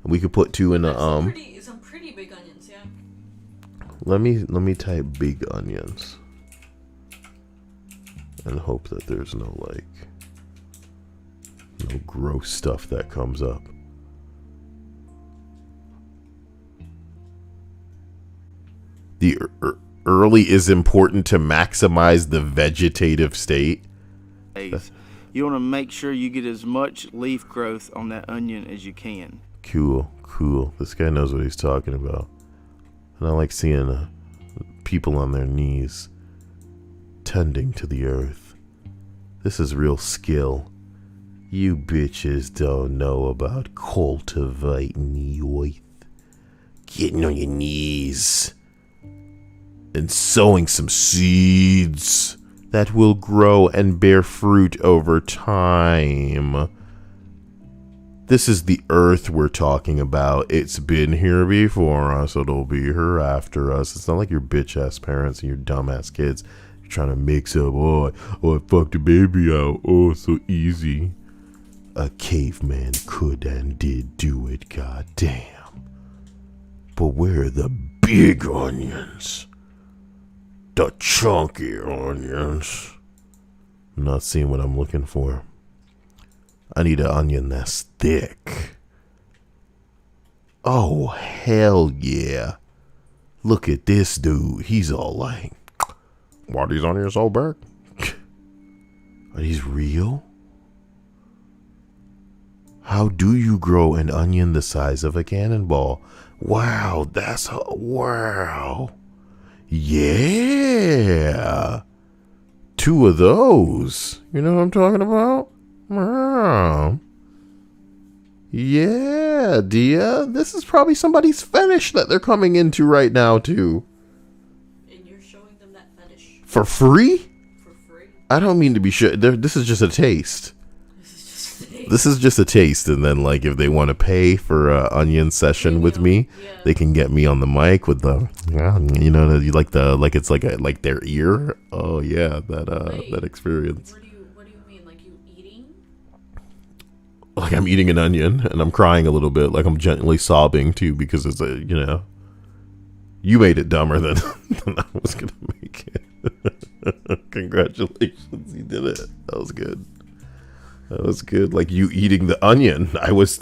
We could put two in a Some pretty big onions, yeah. Let me type big onions and hope that there's no gross stuff that comes up. The early is important to maximize the vegetative state. You want to make sure you get as much leaf growth on that onion as you can. Cool. This guy knows what he's talking about. And I like seeing people on their knees tending to the earth. This is real skill. You bitches don't know about cultivating the earth. Getting on your knees and sowing some seeds that will grow and bear fruit over time. This is the earth we're talking about. It's been here before us, it'll be here after us. It's not like your bitch ass parents and your dumb ass kids. You're trying to mix up, I fucked a baby out. Oh, it's so easy. A caveman could and did do it, goddamn. But where are the big onions? The chunky onions. I'm not seeing what I'm looking for. I need an onion that's thick. Oh, hell yeah. Look at this dude. He's all like, why are these onions so big? Are these real? How do you grow an onion the size of a cannonball? Wow, wow. Yeah. 2 of those. You know what I'm talking about? Wow. Yeah, Dia. This is probably somebody's fetish that they're coming into right now, too. And you're showing them that fetish. For free? For free. I don't mean to be sure. This is just a taste. This is just a taste, and then like if they want to pay for an onion session with me, they can get me on the mic with the, you know, like it's like their ear. Oh yeah, that experience. What do you mean, like you eating? Like I'm eating an onion and I'm crying a little bit, like I'm gently sobbing too, because it's you made it dumber than I was gonna make it. Congratulations, you did it. That was good. That was good. Like you eating the onion. I was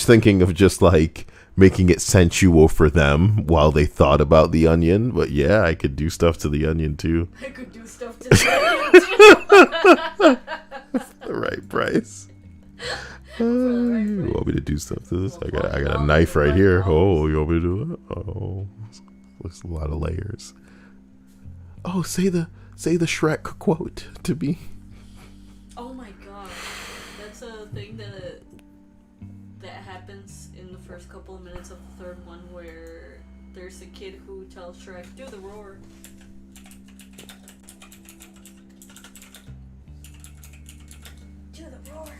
thinking of just like making it sensual for them while they thought about the onion. But yeah, I could do stuff to the onion too. I could do stuff to the onion too. The right price. You want me to do stuff to this? I got a knife right here. Oh, you want me to do it? Oh, looks a lot of layers. Oh, say the Shrek quote to me. Oh my god, that's a thing that happens in the first couple of minutes of the third one, where there's a kid who tells Shrek, "Do the roar." Do the roar.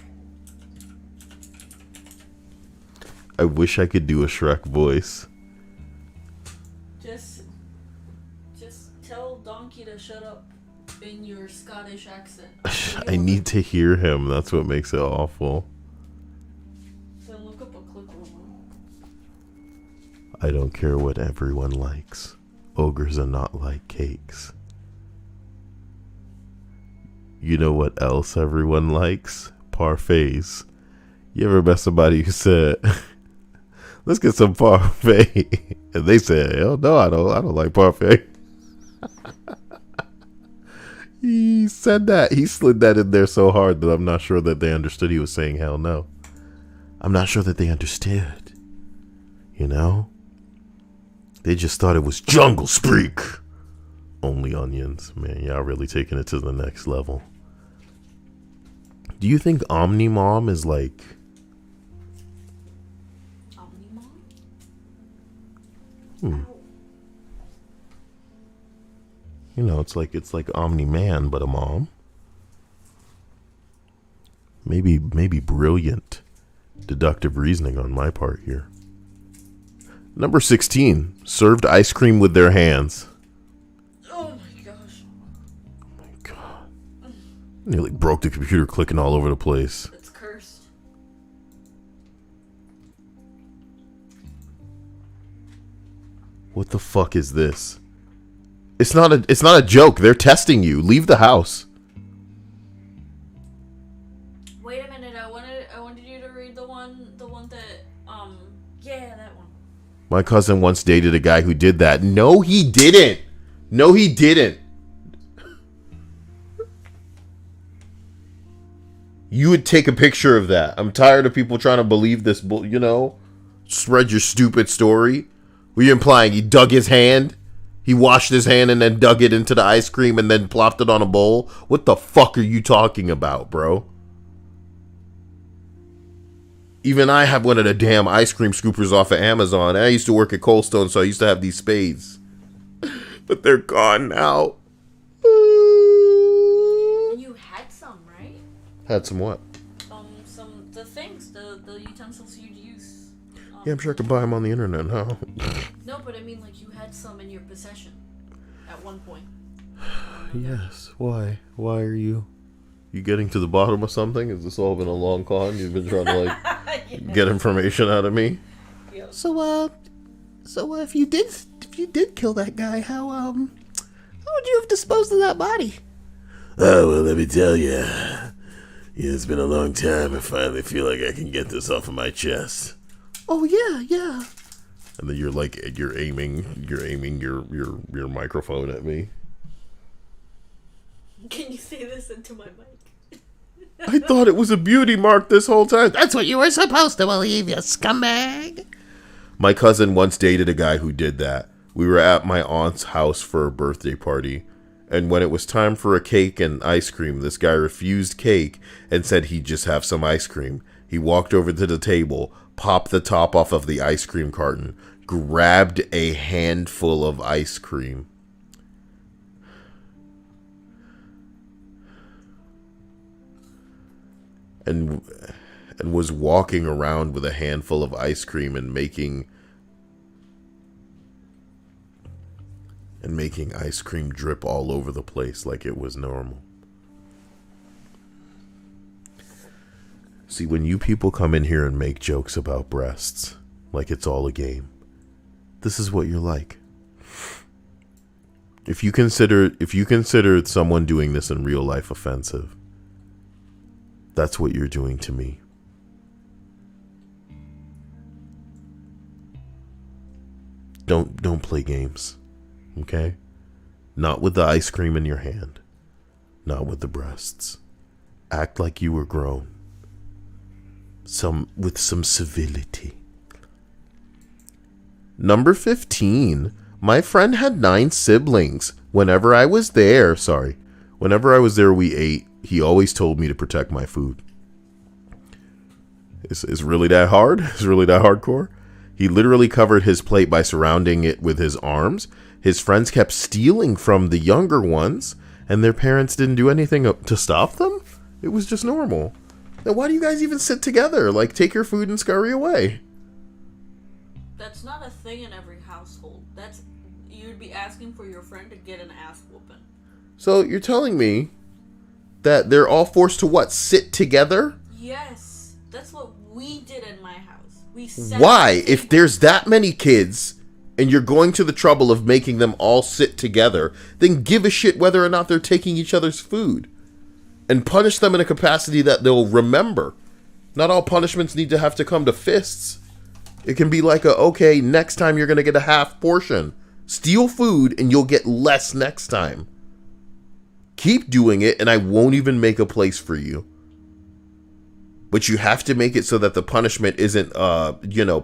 I wish I could do a Shrek voice. Just tell Donkey to shut up in your Scottish accent. I need to hear him. That's what makes it awful. Then look up a clip of him. I don't care what everyone likes. Ogres are not like cakes. You know what else everyone likes? Parfaits. You ever met somebody who said, let's get some parfait? And they said, hell no, I don't like parfait. He said that. He slid that in there so hard that I'm not sure that they understood he was saying hell no. I'm not sure that they understood. You know? They just thought it was jungle speak. Only onions. Man, y'all really taking it to the next level. Do you think Omni-Mom is like... Omni-Mom? You know, it's like Omni-Man, but a mom. Maybe brilliant deductive reasoning on my part here. Number 16, served ice cream with their hands. Oh my gosh. Oh my god. Nearly broke the computer clicking all over the place. It's cursed. What the fuck is this? It's not a joke. They're testing you. Leave the house. Wait a minute. I wanted you to read the one that yeah, that one. My cousin once dated a guy who did that. No, he didn't. No, he didn't. You would take a picture of that. I'm tired of people trying to believe this, spread your stupid story. Were you implying he dug his hand? He washed his hand and then dug it into the ice cream and then plopped it on a bowl? What the fuck are you talking about, bro? Even I have one of the damn ice cream scoopers off of Amazon. I used to work at Cold Stone, so I used to have these spades. But they're gone now. You had some, right? Had some what? The things, the utensils you'd use. Yeah, I'm sure I could buy them on the internet now. No, but I mean, like, you had some in your possession at one point. Yes. Why? Why are you getting to the bottom of something? Has this all been a long con? You've been trying to get information out of me. Yep. So if you did kill that guy, how would you have disposed of that body? Oh, well, let me tell you. Yeah, it's been a long time. I finally feel like I can get this off of my chest. Oh yeah. And then you're aiming your microphone at me. Can you say this into my mic? I thought it was a beauty mark this whole time. That's what you were supposed to believe, you scumbag. My cousin once dated a guy who did that. We were at my aunt's house for a birthday party, and when it was time for a cake and ice cream, this guy refused cake and said he'd just have some ice cream. He walked over to the table, popped the top off of the ice cream carton, grabbed a handful of ice cream, and was walking around with a handful of ice cream and making ice cream drip all over the place like it was normal. See, when you people come in here and make jokes about breasts like it's all a game, this is what you're like. If you consider someone doing this in real life offensive, that's what you're doing to me. Don't play games, okay? Not with the ice cream in your hand. Not with the breasts. Act like you were grown. With some civility. Number 15. My friend had 9 siblings. Whenever I was there, we ate. He always told me to protect my food. Is really that hard? Is really that hardcore? He literally covered his plate by surrounding it with his arms. His friends kept stealing from the younger ones, and their parents didn't do anything to stop them? It was just normal. Then why do you guys even sit together? Like, take your food and scurry away. That's not a thing in every household. You'd be asking for your friend to get an ass whooping. So you're telling me that they're all forced to what? Sit together? Yes. That's what we did in my house. We sat Why? If there's that many kids and you're going to the trouble of making them all sit together, then give a shit whether or not they're taking each other's food. And punish them in a capacity that they'll remember. Not all punishments need to have to come to fists. It can be like okay, next time you're going to get a half portion. Steal food and you'll get less next time. Keep doing it and I won't even make a place for you. But you have to make it so that the punishment isn't,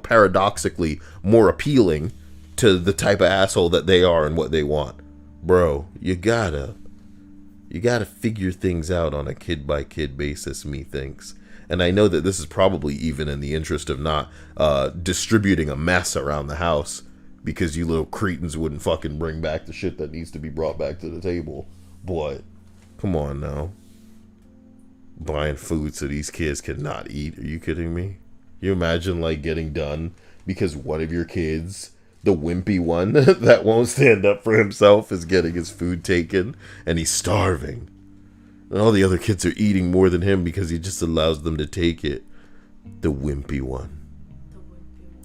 paradoxically more appealing to the type of asshole that they are and what they want. Bro, you gotta figure things out on a kid-by-kid basis, methinks. And I know that this is probably even in the interest of not distributing a mess around the house, because you little cretins wouldn't fucking bring back the shit that needs to be brought back to the table. But, come on now. Buying food so these kids cannot eat. Are you kidding me? You imagine, getting done because one of your kids, the wimpy one that won't stand up for himself, is getting his food taken and he's starving. And all the other kids are eating more than him because he just allows them to take it. The wimpy one.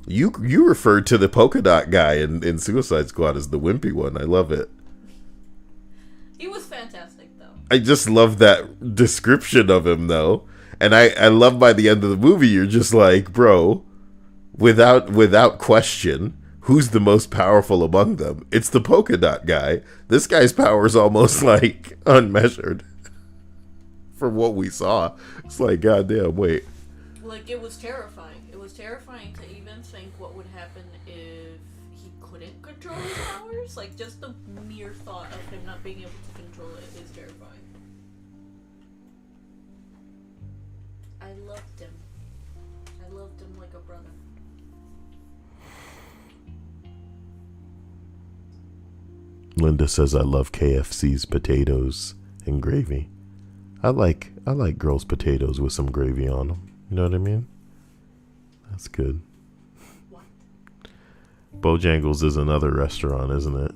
You referred to the polka dot guy in Suicide Squad as the wimpy one. I love it. He was fantastic, though. I just love that description of him, though. And I love by the end of the movie, you're just like, bro, without question, who's the most powerful among them? It's the polka dot guy. This guy's power is almost unmeasured. For what we saw, it's like, goddamn, wait. It was terrifying. It was terrifying to even think what would happen if he couldn't control his powers. Just the mere thought of him not being able to control it is terrifying. I loved him. I loved him like a brother. Linda says I love KFC's potatoes and gravy. I like girls' potatoes with some gravy on them. You know what I mean? That's good. What? Bojangles is another restaurant, isn't it?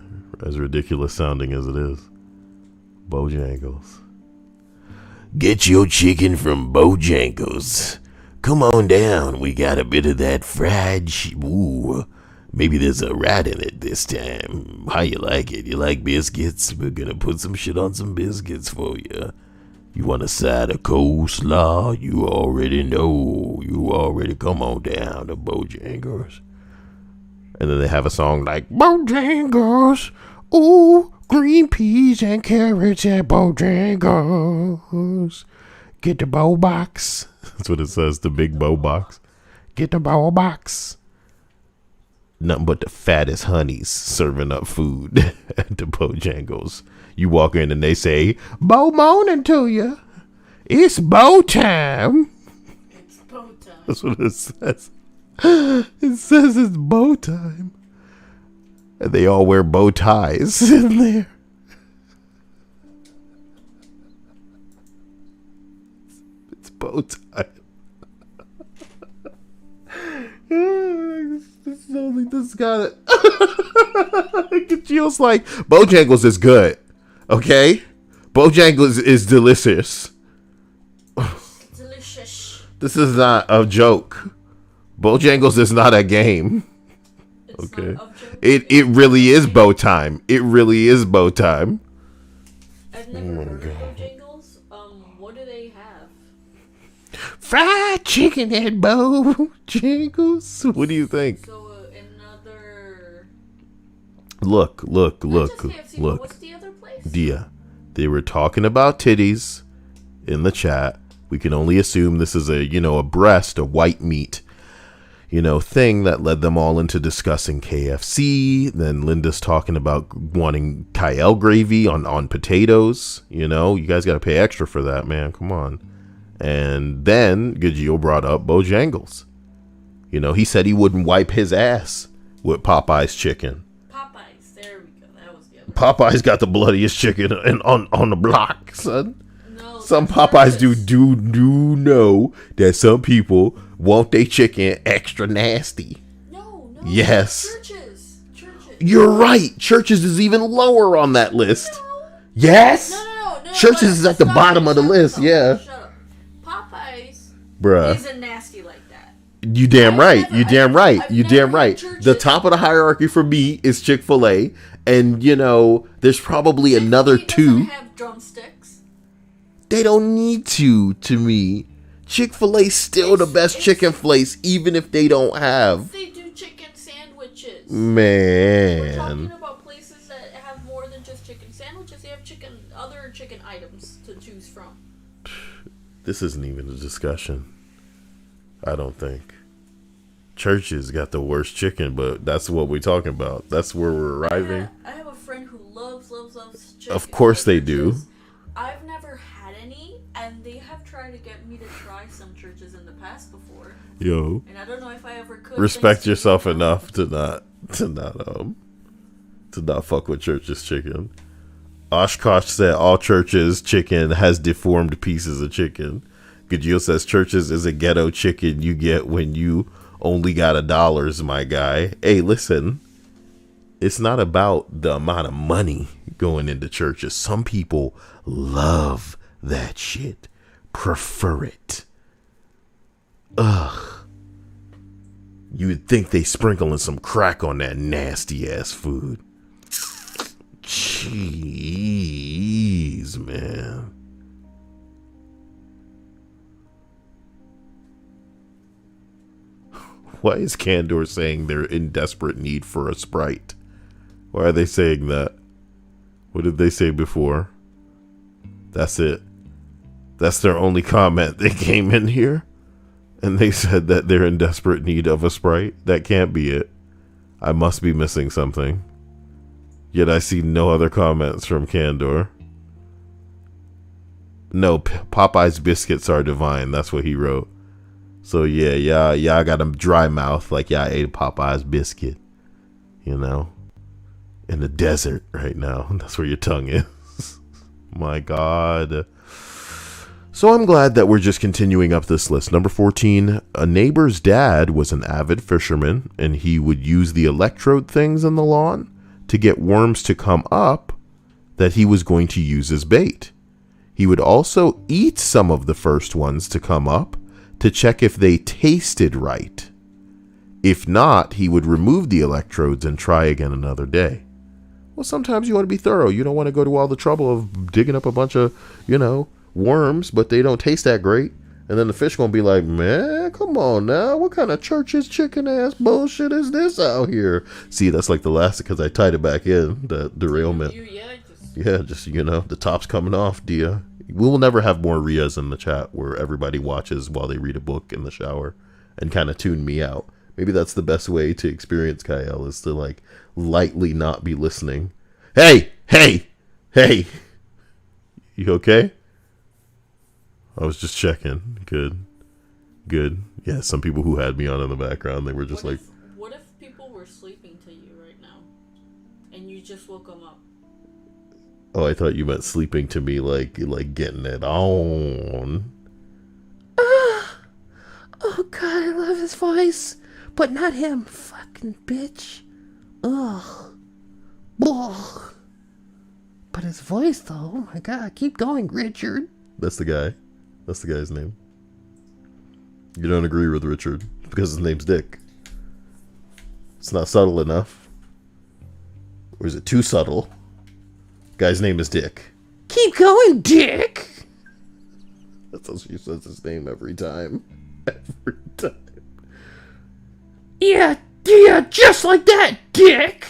As ridiculous sounding as it is. Bojangles. Get your chicken from Bojangles. Come on down. We got a bit of that fried ooh. Maybe there's a rat in it this time. How you like it? You like biscuits? We're gonna put some shit on some biscuits for you. You want a side of coleslaw? You already know. You already come on down to Bojangles. And then they have a song like Bojangles. Ooh, green peas and carrots at Bojangles. Get the bow box. That's what it says, the big bow box. Get the bow box. Nothing but the fattest honeys serving up food at the Bojangles. You walk in and they say, "Bow morning to you. It's bow time." It's bow time. That's what it says. It says it's bow time. And they all wear bow ties in there. It's bow time. This is only this got it. Gil's like, Bojangles is good. Okay? Bojangles is delicious. Delicious. This is not a joke. Bojangles is not a game. It's Okay. not of joke. It really is bow time. It really is bow time. I've never heard of Bojangles. What do they have? Fried chicken at Bojangles. What do you think? So another. Look. Not just KFC, but what's the other place? Dia, they were talking about titties in the chat. We can only assume this is a breast, a white meat, thing that led them all into discussing KFC. Then Linda's talking about wanting Kyle gravy on potatoes. You guys got to pay extra for that, man. Come on. And then Gagio brought up Bojangles. He said he wouldn't wipe his ass with Popeye's chicken. Popeyes. There we go. That was the other. Popeye's got the bloodiest chicken on the block, son. No. Some that's Popeyes Church's. do know that some people want their chicken extra nasty. No. Yes. Churches. You're right. Churches is even lower on that list. No. Yes. No. Churches is at the bottom of the list. Yeah. Shut up. Popeyes Bruh. isn't nasty like that. You damn right. I've You damn never- right. I've You never damn had right. churches- The top of the hierarchy for me is Chick-fil-A. And, there's probably another Chick-fil-A two. doesn't have drumsticks. They don't need to me. Chick-fil-A's still the best chicken place, even if they don't have. They do chicken sandwiches. We're Man. talking about places that have more than just chicken sandwiches. They have other chicken items to choose from. This isn't even a discussion. I don't think. Churches got the worst chicken, but that's what we're talking about. That's where we're arriving. I have a friend who loves chicken. Of course they do. Churches. I've never had any, and they have tried to get me to try some churches in the past before. Yo. And I don't know if I ever could. Respect thanks to yourself you. enough to not fuck with Church's chicken. Oshkosh said all Church's chicken has deformed pieces of chicken. Gajil says Church's is a ghetto chicken you get when you only got $1, my guy. Hey, listen. It's not about the amount of money going into Church's. Some people love that shit. Prefer it. Ugh. You would think they sprinkling some crack on that nasty ass food. Jeez, man. Why is Candor saying they're in desperate need for a Sprite? Why are they saying that? What did they say before? That's it. That's their only comment. They came in here and they said that they're in desperate need of a Sprite. That can't be it. I must be missing something. Yet I see no other comments from Candor. No, Popeye's biscuits are divine. That's what he wrote. So yeah, I got a dry mouth like y'all ate a Popeye's biscuit, you know, in the desert right now. That's where your tongue is. My God. So I'm glad that we're just continuing up this list. Number 14, a neighbor's dad was an avid fisherman, and he would use the electrode things in the lawn to get worms to come up that he was going to use as bait. He would also eat some of the first ones to come up to check if they tasted right. If not, he would remove the electrodes and try again another day. Well, sometimes you want to be thorough. You don't want to go to all the trouble of digging up a bunch of, worms, but they don't taste that great. And then the fish gonna be like, man, come on now. What kind of church's chicken ass bullshit is this out here? See, that's like the last, because I tied it back in, the derailment. Just the top's coming off, Dia. We will never have more Rias in the chat where everybody watches while they read a book in the shower and kind of tune me out. Maybe that's the best way to experience Kyle, is to like lightly not be listening. Hey! You okay? I was just checking. Good. Yeah, some people who had me on in the background, they were just what if people were sleeping to you right now and you just woke them up? Oh, I thought you meant sleeping to me like getting it on. Oh God, I love his voice. But not him, fucking bitch. Ugh. Ugh. But his voice though, oh my God, keep going, Richard. That's the guy. That's the guy's name. You don't agree with Richard because his name's Dick. It's not subtle enough. Or is it too subtle? Guy's name is Dick. Keep going, Dick! That's how she says his name every time. Every time. Yeah, just like that, Dick!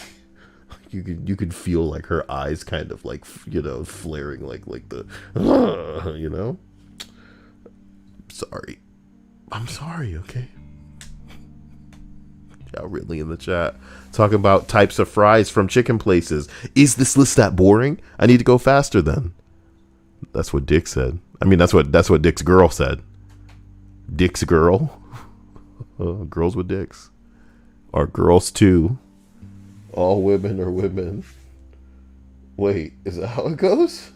You could feel like her eyes kind of like, flaring like the, Sorry. I'm sorry, okay? Y'all really in the chat talking about types of fries from chicken places. Is this list that boring? I need to go faster then. That's what Dick said. I mean, that's what Dick's girl said. Dick's girl? Girls with dicks. Are girls too? All women are women. Wait, is that how it goes?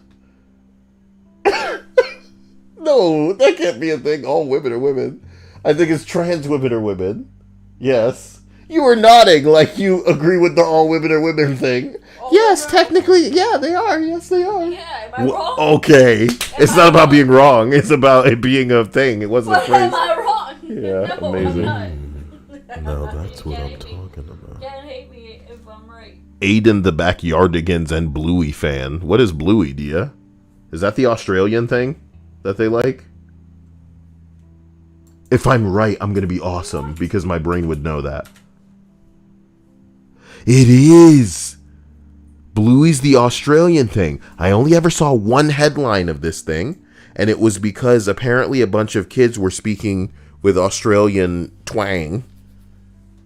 No, that can't be a thing. All women are women. I think it's trans women are women. Yes. You were nodding like you agree with the all women are women thing. Yes, technically, yeah, they are. Yes, they are. Yeah, am I wrong? Okay. It's not about being wrong. It's about it being a thing. It wasn't a phrase. Am I wrong? Yeah, No, amazing. I'm not. No, that's what I'm talking about. Can't hate me if I'm right. Aiden the Backyardigans and Bluey fan. What is Bluey, Dia? Is that the Australian thing that they like? If I'm right, I'm going to be awesome because my brain would know that. It is. Bluey's the Australian thing. I only ever saw one headline of this thing, and it was because apparently a bunch of kids were speaking with Australian twang,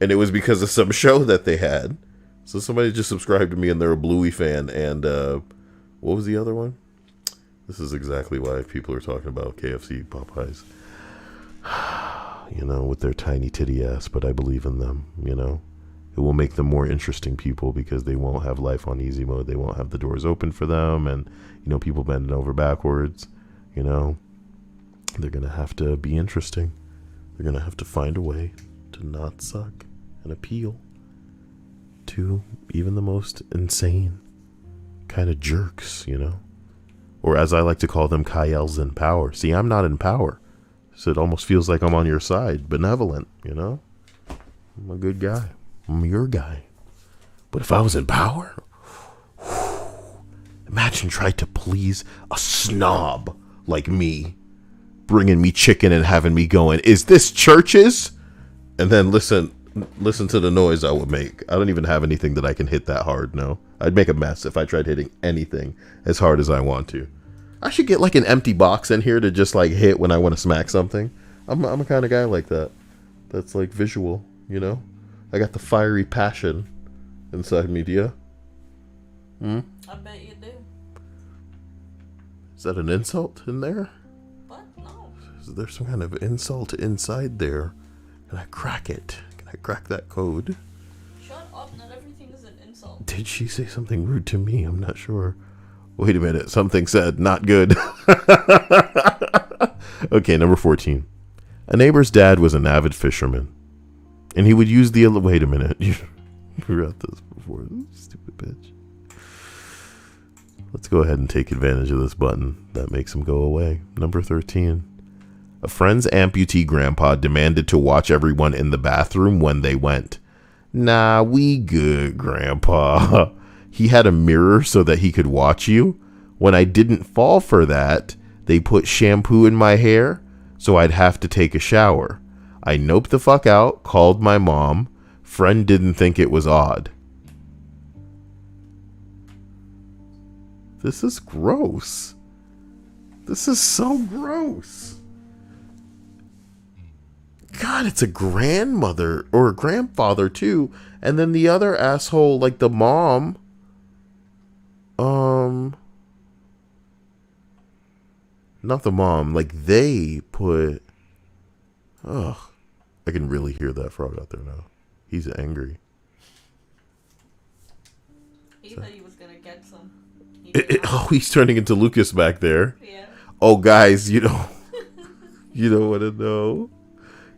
and it was because of some show that they had. So somebody just subscribed to me and they're a Bluey fan. And what was the other one? This is exactly why people are talking about KFC Popeyes. With their tiny titty ass, but I believe in them, It will make them more interesting people because they won't have life on easy mode. They won't have the doors open for them and, people bending over backwards, They're going to have to be interesting. They're going to have to find a way to not suck and appeal to even the most insane kind of jerks, Or as I like to call them, Kyle's in power. See, I'm not in power. So it almost feels like I'm on your side. Benevolent, I'm a good guy. I'm your guy. But if I was in power, imagine trying to please a snob like me, bringing me chicken and having me going, is this churches? And then listen to the noise I would make. I don't even have anything that I can hit that hard, no. I'd make a mess if I tried hitting anything as hard as I want to. I should get like an empty box in here to just like hit when I want to smack something. I'm a kind of guy like that. That's like visual, I got the fiery passion inside me, Dia. I bet you do. Is that an insult in there? What? No. Is there some kind of insult inside there? Can I crack it? Can I crack that code? Shut up, not everything is an insult. Did she say something rude to me? I'm not sure. Wait a minute. Something said not good. Okay, number 14. A neighbor's dad was an avid fisherman. And he would use the... Wait a minute. You forgot this before. Stupid bitch. Let's go ahead and take advantage of this button. That makes him go away. Number 13. A friend's amputee grandpa demanded to watch everyone in the bathroom when they went. Nah, we good, grandpa. He had a mirror so that he could watch you. When I didn't fall for that, they put shampoo in my hair, so I'd have to take a shower. I noped the fuck out, called my mom. Friend didn't think it was odd. This is gross. This is so gross. God, it's a grandmother or a grandfather too. And then the other asshole, like the mom. Not the mom. Like they put. Ugh. I can really hear that frog out there now. He's angry. He thought he was gonna get some. He's turning into Lucas back there. Yeah. Oh, guys, you don't want to know.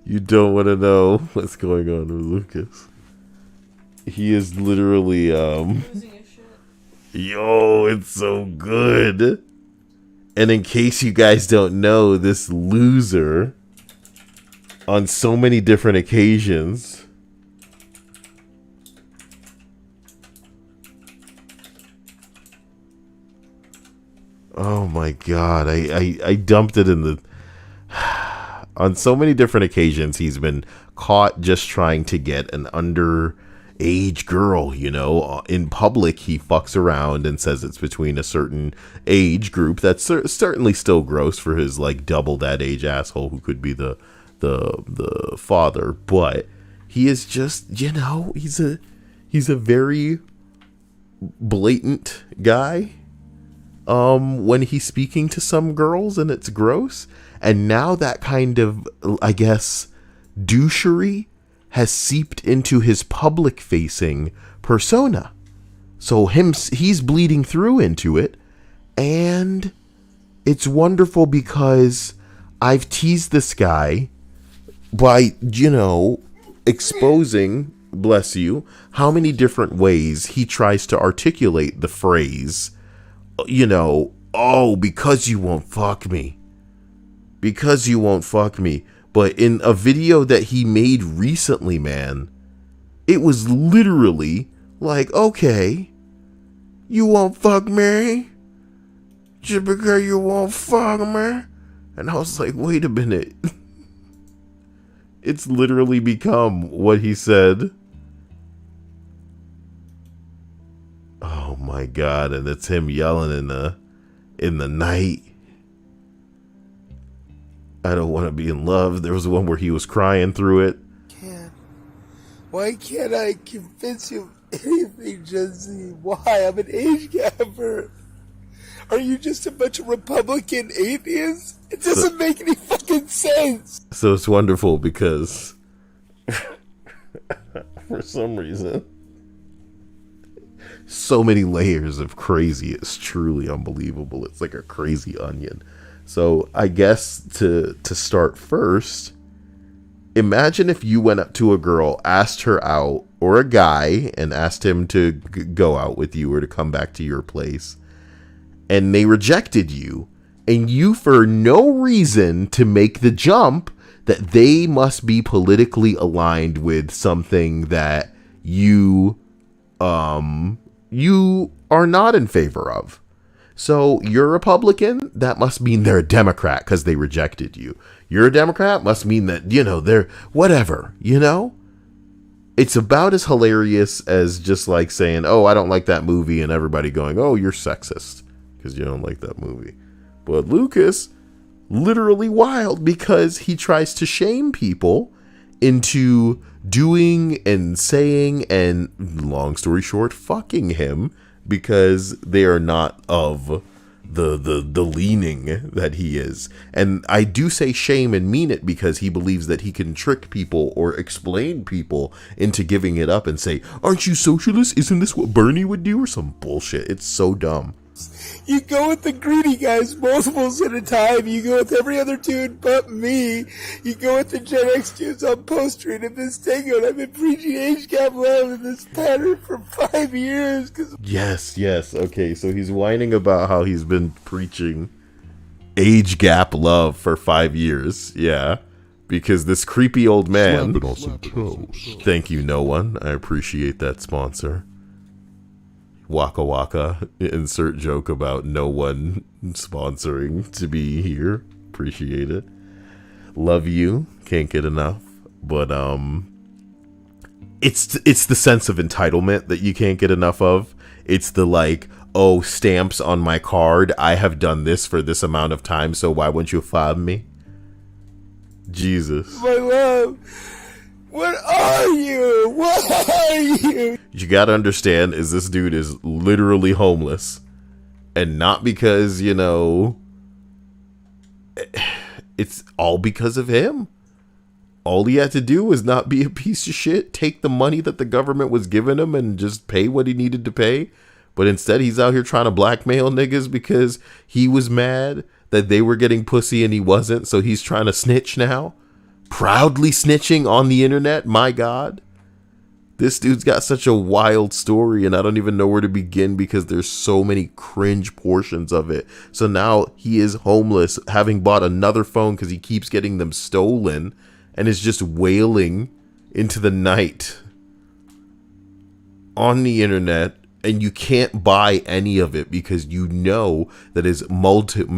You don't want to know what's going on with Lucas. He is literally, Losing his shit. yo, it's so good. And in case you guys don't know, this loser, on so many different occasions, oh my god, I dumped it in the... On so many different occasions, he's been caught just trying to get an underage girl, you know. In public, he fucks around and says it's between a certain age group. That's certainly still gross for his, like, double that age asshole who could be the father. But he is just, you know, he's a very blatant guy. When he's speaking to some girls, and it's gross. And now that kind of, I guess, douchery has seeped into his public-facing persona. So he's bleeding through into it. And it's wonderful because I've teased this guy by, you know, exposing, bless you, how many different ways he tries to articulate the phrase, you know, oh, because you won't fuck me. Because you won't fuck me. But in a video that he made recently, man, it was literally like, okay, you won't fuck me? Just because you won't fuck me? And I was like, wait a minute. It's literally become what he said. Oh my god, and it's him yelling in the night. I don't want to be in love. There was one where he was crying through it. Why can't I convince you of anything, Jesse? Why? I'm an age gapper. Are you just a bunch of Republican atheists? It doesn't make any fucking sense. So it's wonderful because for some reason, so many layers of crazy. It's truly unbelievable. It's like a crazy onion. So I guess to start first, imagine if you went up to a girl, asked her out, or a guy, and asked him to go out with you or to come back to your place, and they rejected you, and you, for no reason to make the jump that they must be politically aligned with something that you are not in favor of. So you're a Republican, that must mean they're a Democrat because they rejected you. You're a Democrat, must mean that, you know, they're whatever, you know? It's about as hilarious as just like saying, oh, I don't like that movie, and everybody going, oh, you're sexist because you don't like that movie. But Lucas, literally wild because he tries to shame people into doing and saying and, long story short, fucking him because they are not of the leaning that he is. And I do say shame and mean it, because he believes that he can trick people or explain people into giving it up and say, aren't you socialist? Isn't this what Bernie would do? Or some bullshit. It's so dumb. You go with the greedy guys multiples at a time. You go with every other dude but me. You go with the Gen X dudes on Post Street and this Tango. And I've been preaching age gap love in this pattern for 5 years. Yes. Okay, so he's whining about how he's been preaching age gap love for 5 years. Yeah, because this creepy old man. Thank you, no one. I appreciate that sponsor. Waka waka, insert joke about no one sponsoring to be here. Appreciate it. Love you. Can't get enough. But it's the sense of entitlement that you can't get enough of. It's the like, oh, stamps on my card. I have done this for this amount of time, so why won't you fob me? Jesus. My love. What are you? What are you? You gotta understand is this dude is literally homeless. And not because, you know, it's all because of him. All he had to do was not be a piece of shit, take the money that the government was giving him and just pay what he needed to pay. But instead he's out here trying to blackmail niggas because he was mad that they were getting pussy and he wasn't. So he's trying to snitch now. Proudly snitching on the internet. My God, this dude's got such a wild story, and I don't even know where to begin because there's so many cringe portions of it. So now he is homeless, having bought another phone because he keeps getting them stolen, and is just wailing into the night on the internet. And you can't buy any of it because you know that his motive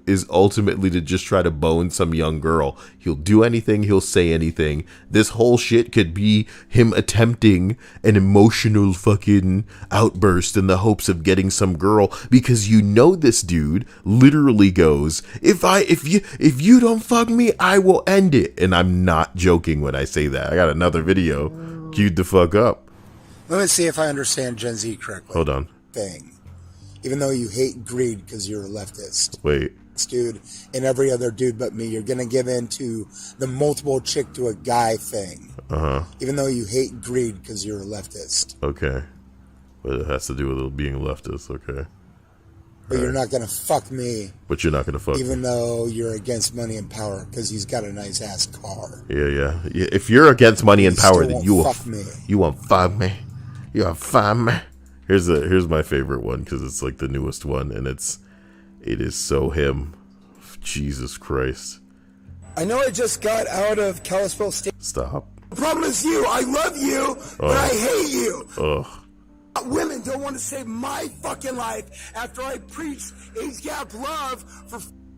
is ultimately to just try to bone some young girl. He'll do anything. He'll say anything. This whole shit could be him attempting an emotional fucking outburst in the hopes of getting some girl, because you know this dude literally goes, if you don't fuck me, I will end it. And I'm not joking when I say that. I got another video queued the fuck up. Let me see if I understand Gen Z correctly. Hold on. Thing. Even though you hate greed because you're a leftist. Wait. Dude, and every other dude but me, you're going to give in to the multiple chick to a guy thing. Uh-huh. Even though you hate greed because you're a leftist. Okay. But it has to do with being a leftist, okay. But you're not going to fuck me. But you're not going to fuck even me. though you're against money and power because he's got a nice ass car. Yeah. If you're against money and power, then you won't fuck me. You want fuck me. Here's my favorite one because it's like the newest one, and it is so him. Jesus Christ. I know I just got out of Kalispell State. Stop. The problem is you. I love you, but I hate you. Ugh. Women don't want to save my fucking life after I preached age gap love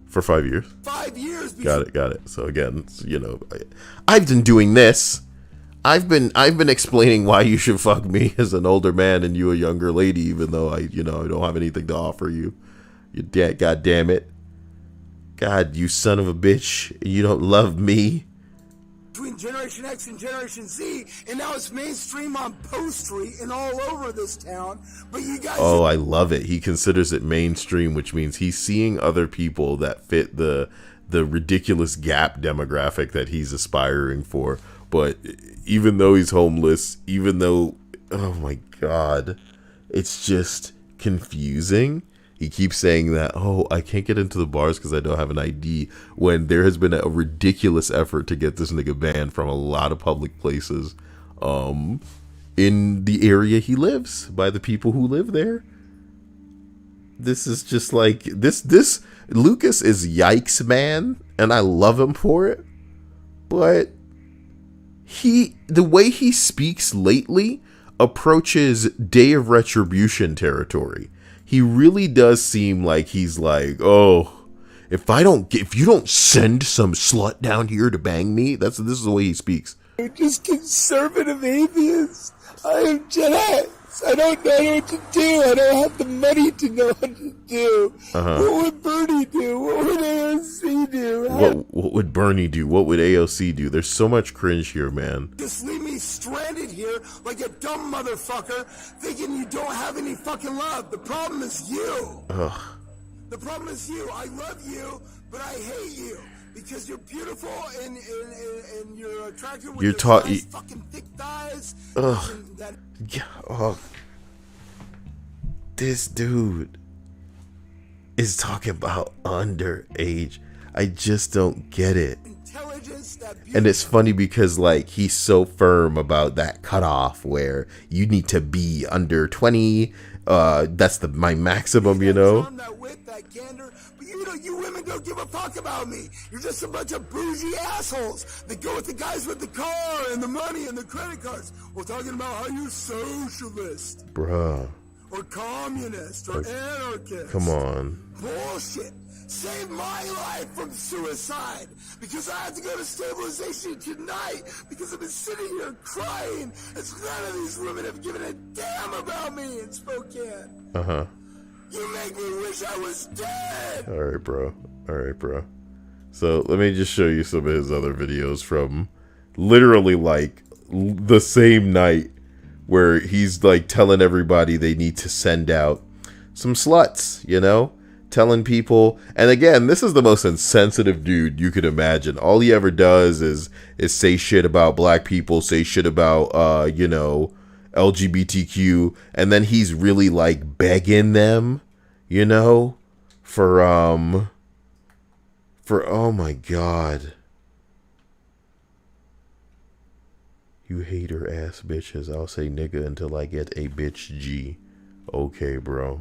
for 5 years. 5 years. Got it. So again, you know, I've been doing this. I've been explaining why you should fuck me as an older man and you a younger lady, even though I don't have anything to offer you. God damn it. God, you son of a bitch. You don't love me. Between Generation X and Generation Z, and now it's mainstream on Post Street and all over this town. But you guys. Oh, I love it. He considers it mainstream, which means he's seeing other people that fit the ridiculous gap demographic that he's aspiring for. But even though he's homeless, oh my God, it's just confusing. He keeps saying that, oh, I can't get into the bars because I don't have an ID, when there has been a ridiculous effort to get this nigga banned from a lot of public places in the area he lives by the people who live there. This is just like, this Lucas is yikes, man, and I love him for it. But the way he speaks lately approaches Day of Retribution territory. He really does seem like he's like, oh, if you don't send some slut down here to bang me, this is the way he speaks. I'm just conservative atheist. I am Gen X. I don't know what to do. I don't have the money to know what to do. Uh-huh. What would Bernie do? What would AOC do? What would Bernie do? What would AOC do? There's so much cringe here, man. Just leave me stranded here like a dumb motherfucker thinking you don't have any fucking love. The problem is you. Ugh. The problem is you. I love you, but I hate you because you're beautiful and you're attractive with You're your nice fucking thick thighs. Ugh. That Yeah, oh. This dude is talking about underage. I just don't get it. intelligence, that And it's funny because, like, he's so firm about that cutoff where you need to be under 20. That's my maximum, you know? That wit, that candor, but you women don't give a fuck about me. You're just a bunch of bougie assholes that go with the guys with the car and the money and the credit cards. We're talking about how you're socialist. Bruh. Or communist or anarchist. Come on. Bullshit. Save my life from suicide because I have to go to stabilization tonight because I've been sitting here crying as none of these women have given a damn about me in Spokane. Uh-huh. You make me wish I was dead. All right, bro. So let me just show you some of his other videos from literally like the same night where he's like telling everybody they need to send out some sluts, you know? Telling people, and again, this is the most insensitive dude you could imagine. All he ever does is say shit about black people, say shit about LGBTQ, and then he's really like begging them, you know, for oh my god. You hater ass bitches. I'll say nigga until I get a bitch G. Okay, bro.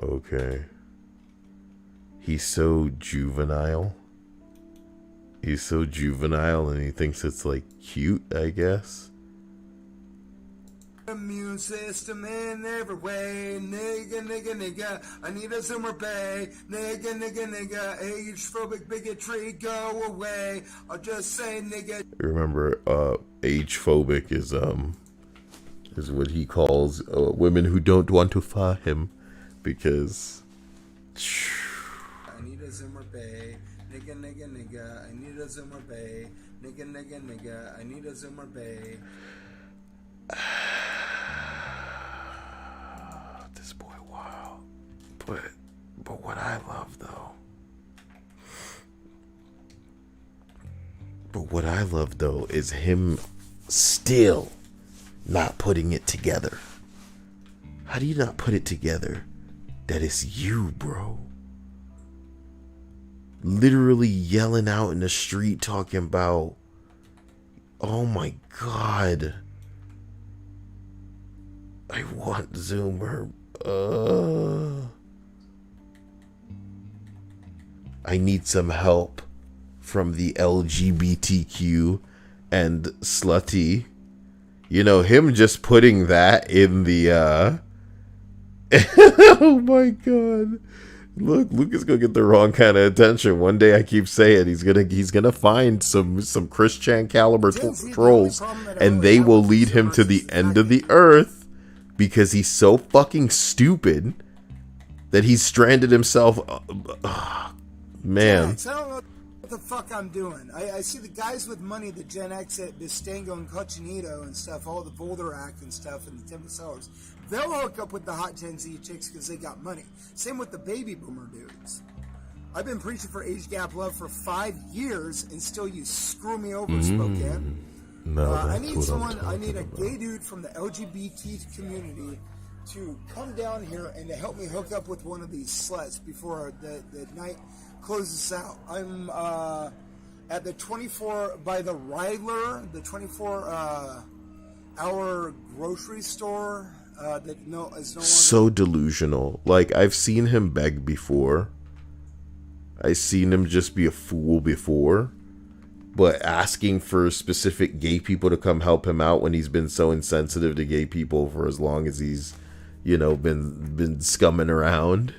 Okay. He's so juvenile. He's so juvenile and he thinks it's like cute, I guess. Immune system in every way. Nigga. I need a Zoomer Bay. Nigga. Age phobic bigotry, go away. I'll just say nigga. Remember, age phobic is what he calls women who don't want to fuck him because. I need a Zoomer Bay. Nigga. I need a Zoomer Bay. Nigga. I need a Zoomer Bay. This boy, wow. But what I love though is him still not putting it together. How do you not put it together that it's you, bro? Literally yelling out in the street talking about, oh my god, I want Zoomer. I need some help from the LGBTQ and slutty. You know, him just putting that in the oh my god. Look, Luke is gonna get the wrong kind of attention. One day I keep saying he's gonna find some Christian caliber trolls and they will lead him to the end of the earth because he's so fucking stupid that he's stranded himself. Man. I don't know what the fuck I'm doing. I see the guys with money, the Gen X at Bistango and Cochinito and stuff, all the Boulder Act and stuff and the Temple Sellers. They'll hook up with the hot Gen Z chicks because they got money. Same with the baby boomer dudes. I've been preaching for age gap love for 5 years and still you screw me over, Spokane. No, I need a gay dude from the LGBT community to come down here and to help me hook up with one of these sluts before the night closes out. I'm at the 24 by the Ryler, the 24 hour grocery store that is no longer so delusional. Like, I've seen him beg before. I've seen him just be a fool before. But asking for specific gay people to come help him out when he's been so insensitive to gay people for as long as he's, you know, been scumming around.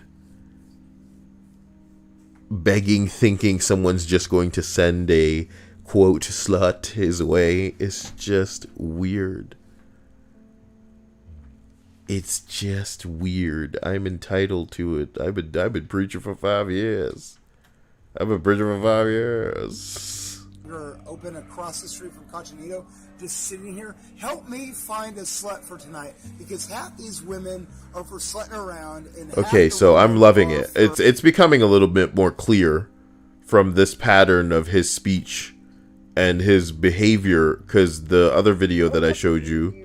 Begging, thinking someone's just going to send a, quote, slut his way. It's just weird. It's just weird. I'm entitled to it. I've been preaching for 5 years. I've been preaching for 5 years. burger open across the street from Cochinito, just sitting here. Help me find a slut for tonight, because half these women are for slutting around. And Okay, so I'm loving it. It's becoming a little bit more clear from this pattern of his speech and his behavior, because the other video that I showed you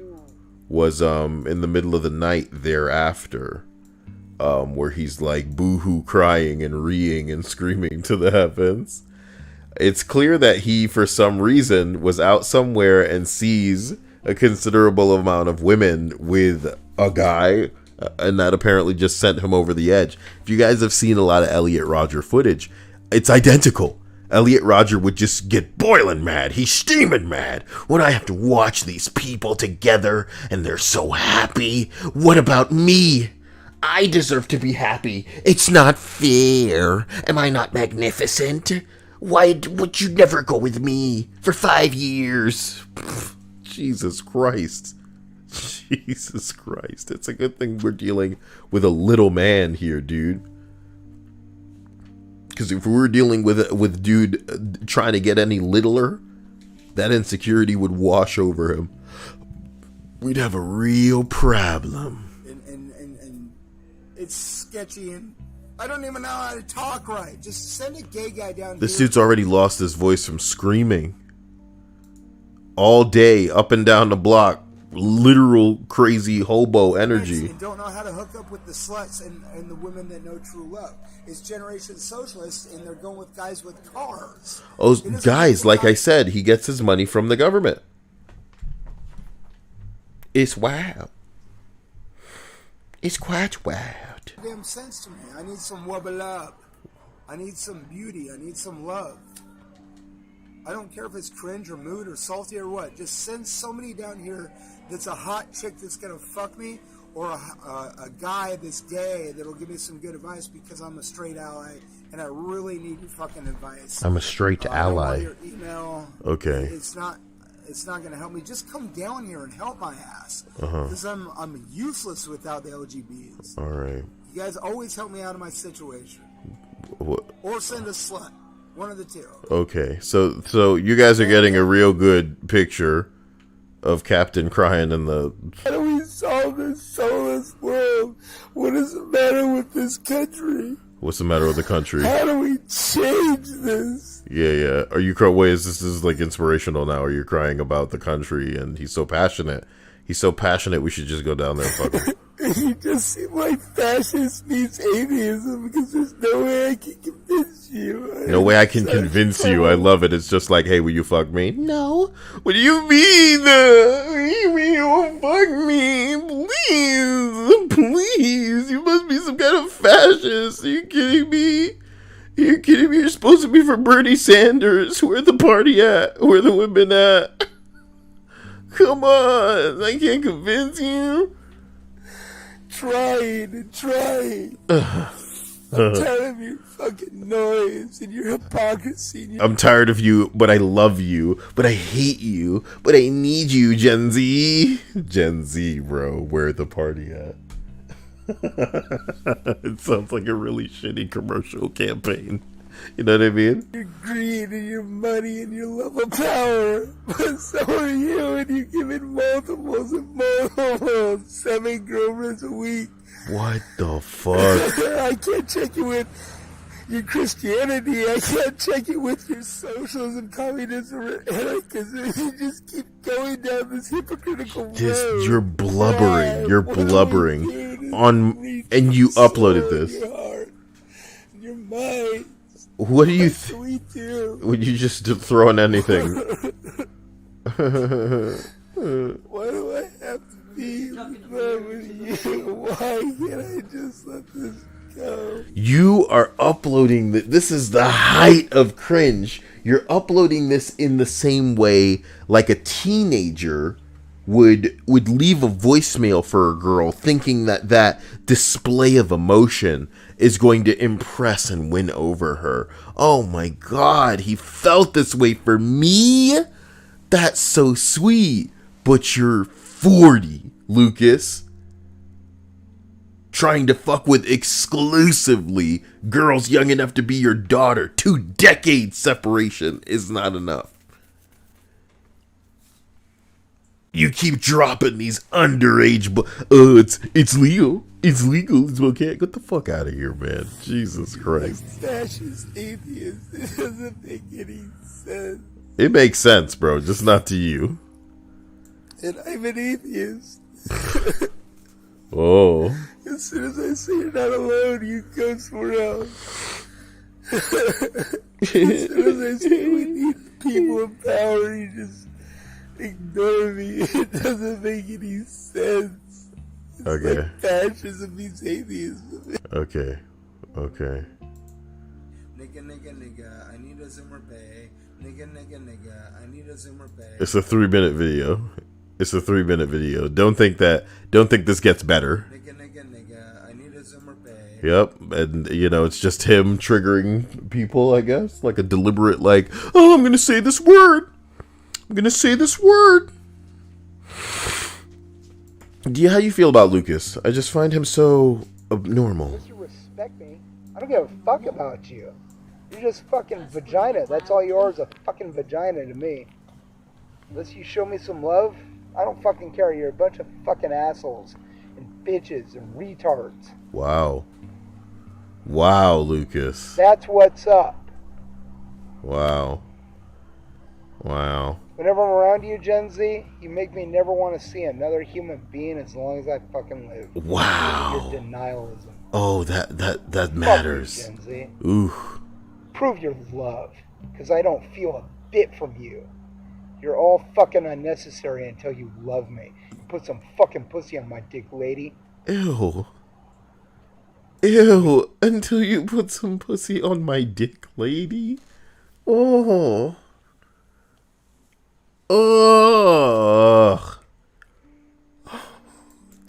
was in the middle of the night thereafter, where he's like boo-hoo crying and reeing and screaming to the heavens. It's clear that he, for some reason, was out somewhere and sees a considerable amount of women with a guy, and that apparently just sent him over the edge. If you guys have seen a lot of Elliot Rodger footage, it's identical. Elliot Rodger would just get boiling mad. He's steaming mad when I have to watch these people together and they're so happy. What about me? I deserve to be happy. It's not fair. Am I not magnificent? Why would you never go with me for 5 years? Jesus Christ. Jesus Christ. It's a good thing we're dealing with a little man here, dude. Because if we were dealing with dude trying to get any littler, that insecurity would wash over him. We'd have a real problem. And it's sketchy, and I don't even know how to talk right. Just send a gay guy down This here. dude's already lost his voice from screaming all day up and down the block. Literal crazy hobo energy. And don't know how to hook up with the sluts and the women that know true love. It's generation socialist, and they're going with guys with cars. Oh, guys, like I said, he gets his money from the government. It's wild. It's quite wild. Damn sense to me. I need some wubble up. I need some beauty. I need some love. I don't care if it's cringe or mood or salty or what. Just send somebody down here that's a hot chick that's gonna fuck me, or a guy that's gay that'll give me some good advice, because I'm a straight ally and I really need your fucking advice. I'm a straight ally. Your email. Okay. It's not gonna help me. Just come down here and help my ass, because I'm useless without the LGBs. All right. You guys always help me out of my situation, What? or send a slut. One of the two. Okay, so you guys are getting a real good picture of Captain crying in the... How do we solve this soulless world? What is the matter with this country? What's the matter with the country? How do we change this? Yeah. Are you wait, this is like inspirational now? Are you crying about the country and he's so passionate? He's so passionate we should just go down there and fuck him. You just seem like fascist meets atheism, because there's no way I can convince you. No way I can convince you. I love it. It's just like, hey, will you fuck me? No. What do you mean? Will you fuck me? Please. You must be some kind of fascist. Are you kidding me? You're supposed to be for Bernie Sanders. Where the party at? Where the women at? Come on. I can't convince you. Trying. I'm tired of your fucking noise and your hypocrisy. And I'm tired of you, but I love you, but I hate you, but I need you, Gen Z. Gen Z, bro, where the party at? It sounds like a really shitty commercial campaign. You know what I mean? your greed and your money and your love of power. But so are you, and you're giving multiples and multiples. 7 girlfriends a week. What the fuck? I can't check you with your Christianity. I can't check you with your socialism, communism, or anarchism. You just keep going down this hypocritical road. You're blubbering. Why? You're What are we blubbering doing? on, and you uploaded Soul, this. Your heart, your mind. What do you? What do we do? Would you just throw in anything? Why do I have to be in love with you? Why can't I just let this go? You are uploading this is the height of cringe. You're uploading this in the same way like a teenager would leave a voicemail for a girl, thinking that display of emotion is going to impress and win over her. Oh my god, he felt this way for me? That's so sweet. But you're 40, Lucas. Trying to fuck with exclusively girls young enough to be your daughter. 2 decades separation is not enough. You keep dropping these underage. Oh, it's legal. It's legal. It's okay. Get the fuck out of here, man. Jesus Christ. Fascist atheist. It doesn't make any sense. It makes sense, bro. Just not to you. And I'm an atheist. Oh. As soon as I say you're not alone, you go somewhere else. As soon as I say we need people in power, you just ignore me. It doesn't make any sense. It's Okay. like fascism means atheism. Okay. Nigga, nigga, nigga, I need a Zimmer Bay. Nigga, nigga, nigga, I need a Zimmer Bay. It's a 3-minute video. It's a 3-minute video. Don't think this gets better. Nigga, nigga, nigga, I need a Zimmer Bay. Yep, and you know, it's just him triggering people, I guess. Like a deliberate, like, oh, I'm gonna say this word. I'm gonna say this word. How you feel about Lucas? I just find him so abnormal. Unless you respect me, I don't give a fuck about you. You're just fucking vagina. That's all you are, is a fucking vagina to me. Unless you show me some love, I don't fucking care. You're a bunch of fucking assholes and bitches and retards. Wow. Wow, Lucas. That's what's up. Wow. Wow. Whenever I'm around you, Gen Z, you make me never want to see another human being as long as I fucking live. Wow. Your denialism. Oh, that matters. Fuck you, Gen Z. Ooh. Prove your love, because I don't feel a bit from you. You're all fucking unnecessary until you love me. Put some fucking pussy on my dick, lady. Ew. Ew. Until you put some pussy on my dick, lady. Oh. Ugh.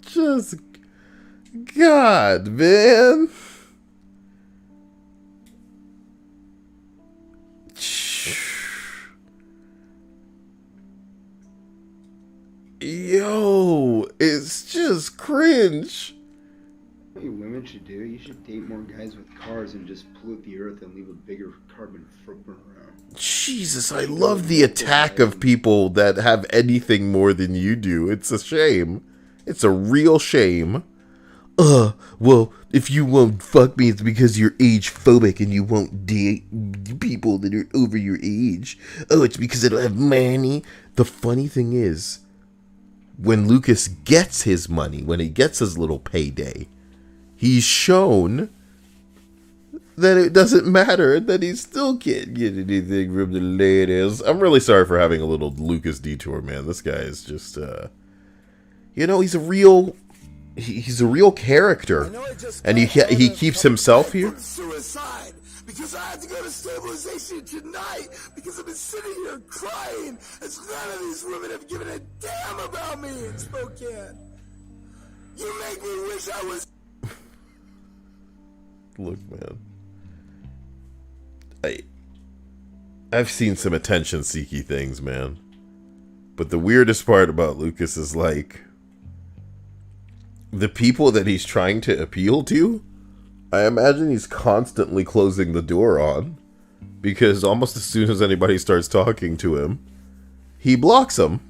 Just God, man. Yo, it's just cringe. What you women should do, you should date more guys with cars and just pollute the earth and leave a bigger carbon footprint around. Jesus, I love the attack of people that have anything more than you do. It's a shame. It's a real shame. Well, if you won't fuck me, it's because you're age phobic and you won't date people that are over your age. Oh, it's because I don't have money. The funny thing is, when Lucas gets his money, when he gets his little payday, he's shown that it doesn't matter, that he still can't get anything from the ladies. I'm really sorry for having a little Lucas detour, man. This guy is just, he's a real character, and he keeps himself here. Suicide because I had to go to stabilization tonight because I've been sitting here crying as none of these women have given a damn about me in Spokane. You make me wish I was. Look, man. I've seen some attention-seeky things, man. But the weirdest part about Lucas is, like, the people that he's trying to appeal to, I imagine he's constantly closing the door on. Because almost as soon as anybody starts talking to him, he blocks them.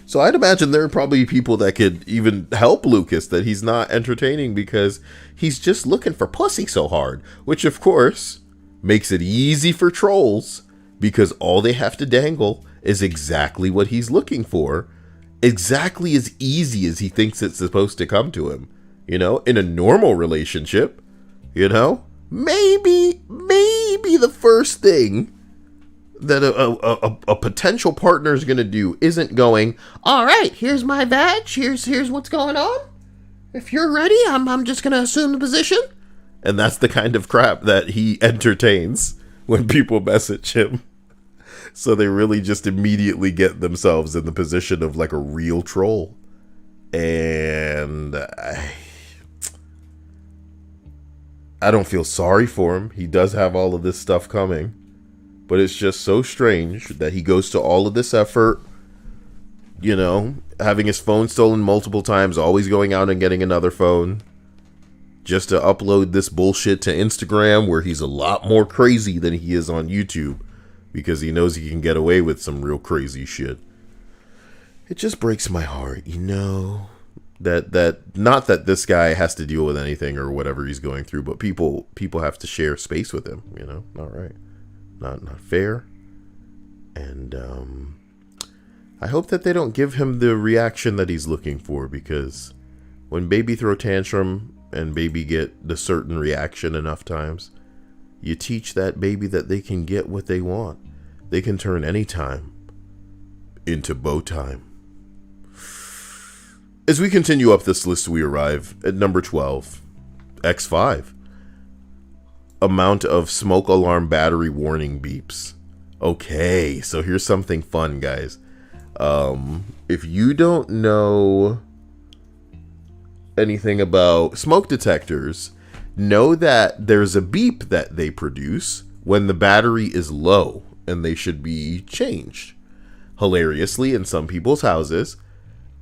So I'd imagine there are probably people that could even help Lucas that he's not entertaining because he's just looking for pussy so hard. Which, of course, makes it easy for trolls because all they have to dangle is exactly what he's looking for. Exactly as easy as he thinks it's supposed to come to him. You know, in a normal relationship, you know, maybe the first thing that a potential partner is going to do isn't going, all right, here's my badge, here's what's going on. If you're ready, I'm just going to assume the position. And that's the kind of crap that he entertains when people message him. So they really just immediately get themselves in the position of like a real troll. And I don't feel sorry for him. He does have all of this stuff coming. But it's just so strange that he goes to all of this effort, you know, having his phone stolen multiple times, always going out and getting another phone, just to upload this bullshit to Instagram, where he's a lot more crazy than he is on YouTube, because he knows he can get away with some real crazy shit. it just breaks my heart, that not that this guy has to deal with anything or whatever he's going through, but people have to share space with him, not right, not fair. And I hope that they don't give him the reaction that he's looking for, because when baby throw tantrum and baby get the certain reaction enough times, you teach that baby that they can get what they want. They can turn any time into bow time. As we continue up this list, we arrive at number 12, X5. Amount of smoke alarm battery warning beeps. Okay, so here's something fun, guys. If you don't know anything about smoke detectors, know that there's a beep that they produce when the battery is low and they should be changed. Hilariously, in some people's houses,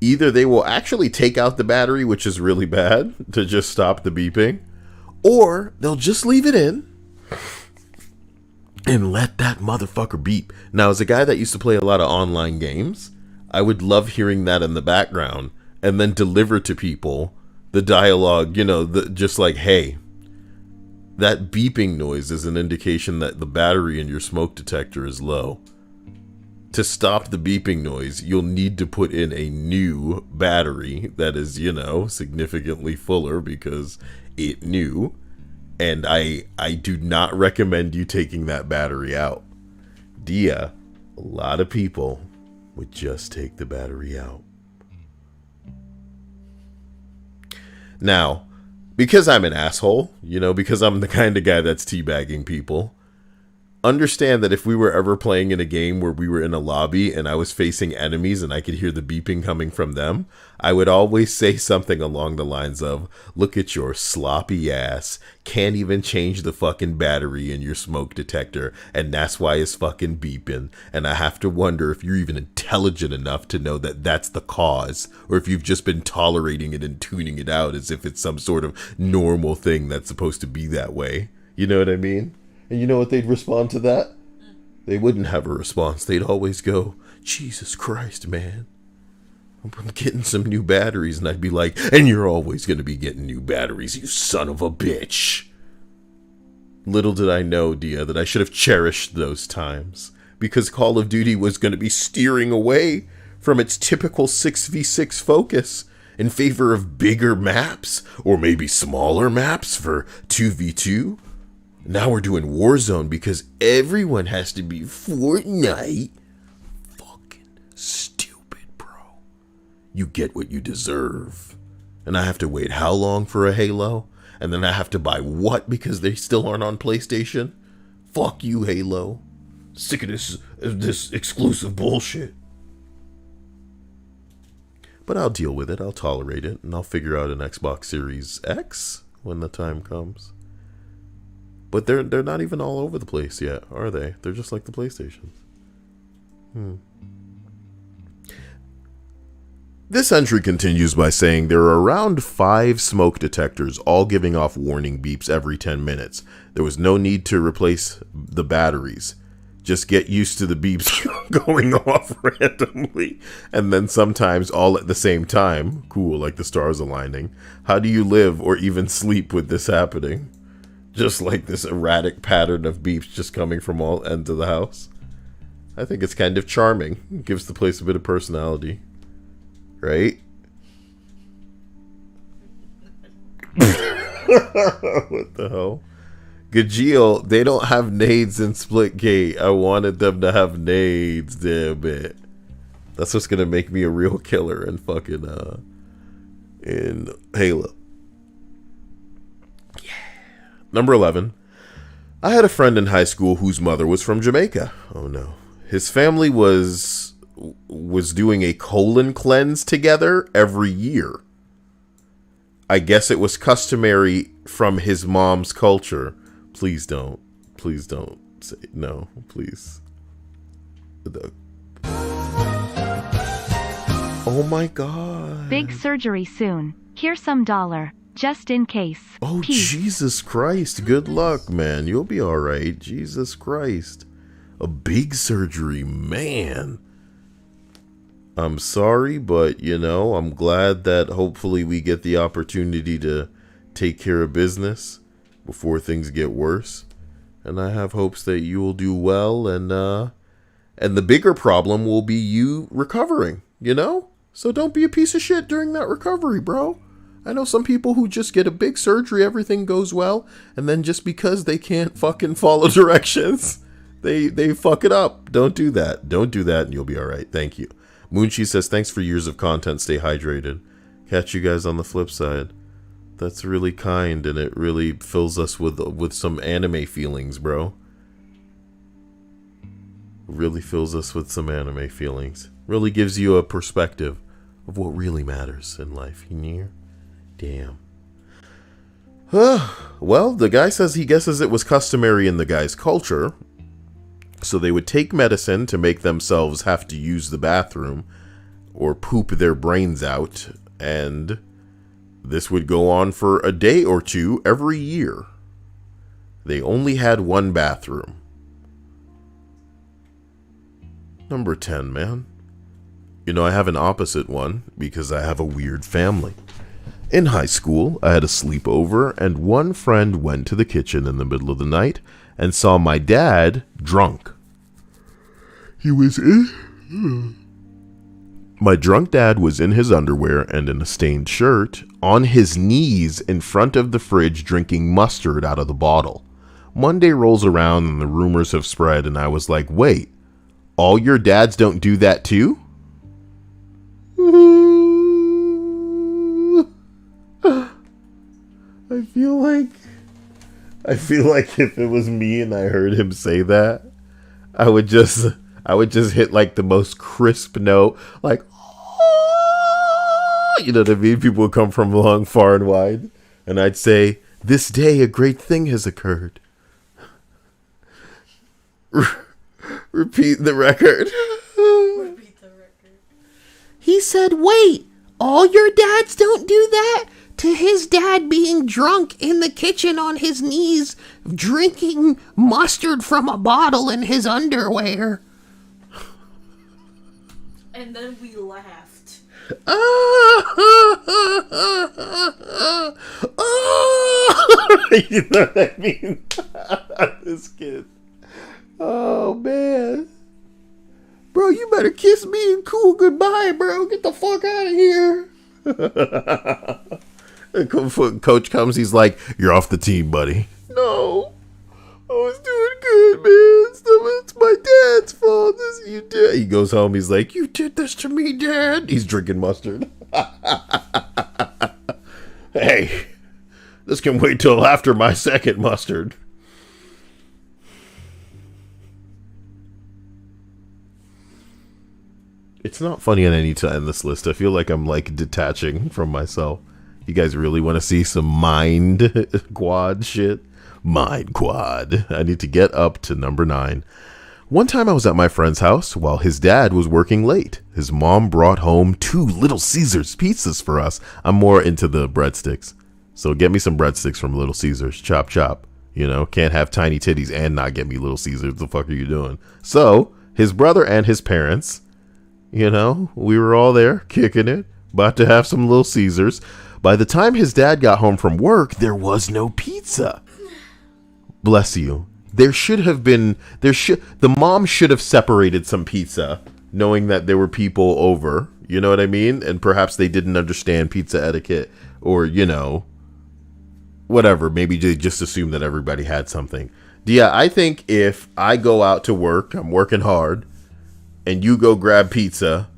either they will actually take out the battery, which is really bad, to just stop the beeping, or they'll just leave it in and let that motherfucker beep. Now, as a guy that used to play a lot of online games, I would love hearing that in the background and then deliver to people the dialogue, just like, hey, that beeping noise is an indication that the battery in your smoke detector is low. To stop the beeping noise, you'll need to put in a new battery that is, significantly fuller because it new. And I do not recommend you taking that battery out. A lot of people would just take the battery out. Now, because I'm an asshole, because I'm the kind of guy that's teabagging people, understand that if we were ever playing in a game where we were in a lobby and I was facing enemies and I could hear the beeping coming from them, I would always say something along the lines of, look at your sloppy ass, can't even change the fucking battery in your smoke detector, and that's why it's fucking beeping. And I have to wonder if you're even intelligent enough to know that that's the cause, or if you've just been tolerating it and tuning it out as if it's some sort of normal thing that's supposed to be that way. You know what I mean? And you know what they'd respond to that? They wouldn't have a response. They'd always go, Jesus Christ, man, I'm getting some new batteries. And I'd be like, and you're always going to be getting new batteries, you son of a bitch. Little did I know, Dia, that I should have cherished those times, because Call of Duty was going to be steering away from its typical 6v6 focus in favor of bigger maps, or maybe smaller maps for 2v2. Now we're doing Warzone because everyone has to be Fortnite. Fucking stupid, bro. You get what you deserve. And I have to wait how long for a Halo? And then I have to buy what because they still aren't on PlayStation? Fuck you, Halo. Sick of this exclusive bullshit. But I'll deal with it. I'll tolerate it. And I'll figure out an Xbox Series X when the time comes. But they're not even all over the place yet, are they? They're just like the PlayStation. This entry continues by saying there are around 5 smoke detectors, all giving off warning beeps every 10 minutes. There was no need to replace the batteries. Just get used to the beeps going off randomly, and then sometimes all at the same time. Cool, like the stars aligning. How do you live or even sleep with this happening? Just like this erratic pattern of beeps just coming from all ends of the house. I think it's kind of charming. It gives the place a bit of personality. Right? What the hell? Gajeel, they don't have nades in Splitgate. I wanted them to have nades, damn it. That's what's gonna make me a real killer in fucking in Halo. Number 11. I had a friend in high school whose mother was from Jamaica. Oh no. His family was doing a colon cleanse together every year. I guess it was customary from his mom's culture. Please don't say no, please. Oh my god. Big surgery soon. Here's some dollar. Just in case. Oh, Peace. Jesus Christ. Good luck, man. You'll be all right. Jesus Christ. A big surgery, man. I'm sorry, but, you know, I'm glad that hopefully we get the opportunity to take care of business before things get worse. And I have hopes that you will do well, and the bigger problem will be you recovering, you know? So don't be a piece of shit during that recovery, bro. I know some people who just get a big surgery, everything goes well, and then just because they can't fucking follow directions, they fuck it up. Don't do that. Don't do that, and you'll be all right. Thank you. Moonchi says, thanks for years of content. Stay hydrated. Catch you guys on the flip side. That's really kind, and it really fills us with some anime feelings, bro. Really fills us with some anime feelings. Really gives you a perspective of what really matters in life. You hear? Damn. Well, the guy says he guesses it was customary in the guy's culture, so they would take medicine to make themselves have to use the bathroom or poop their brains out, and this would go on for a day or two every year. They only had one bathroom. Number 10, man. You know, I have an opposite one because I have a weird family. In high school, I had a sleepover, and one friend went to the kitchen in the middle of the night and saw my dad drunk. My drunk dad was in his underwear and in a stained shirt, on his knees in front of the fridge drinking mustard out of the bottle. Monday rolls around and the rumors have spread, and I was like, wait, all your dads don't do that too? I feel like if it was me and I heard him say that, I would just hit like the most crisp note, like, oh, you know what I mean? People would come from long, far, and wide, and I'd say, this day a great thing has occurred. Repeat the record. Repeat the record. He said, wait, all your dads don't do that? To his dad being drunk in the kitchen on his knees, drinking mustard from a bottle in his underwear. And then we laughed. You know what I mean? This kid. Oh, man. Bro, you better kiss me and cool goodbye, bro. Get the fuck out of here. Coach comes, he's like, you're off the team, buddy. No. I was doing good, man. It's my dad's fault. This you did. He goes home, he's like, you did this to me, Dad. He's drinking mustard. Hey, this can wait till after my second mustard. It's not funny on any time in this list. I feel like I'm like detaching from myself. You guys really want to see some mind quad shit? Mind quad. I need to get up to number 9. One time I was at my friend's house while his dad was working late. His mom brought home 2 Little Caesars pizzas for us. I'm more into the breadsticks. So get me some breadsticks from Little Caesars. Chop, chop. You know, can't have tiny titties and not get me Little Caesars. What the fuck are you doing? So, his brother and his parents, you know, we were all there kicking it, about to have some Little Caesars. By the time his dad got home from work, there was no pizza. Bless you. There should have been, the mom should have separated some pizza, knowing that there were people over, you know what I mean? And perhaps they didn't understand pizza etiquette, or, you know, whatever. Maybe they just assumed that everybody had something. Yeah, I think if I go out to work, I'm working hard, and you go grab pizza,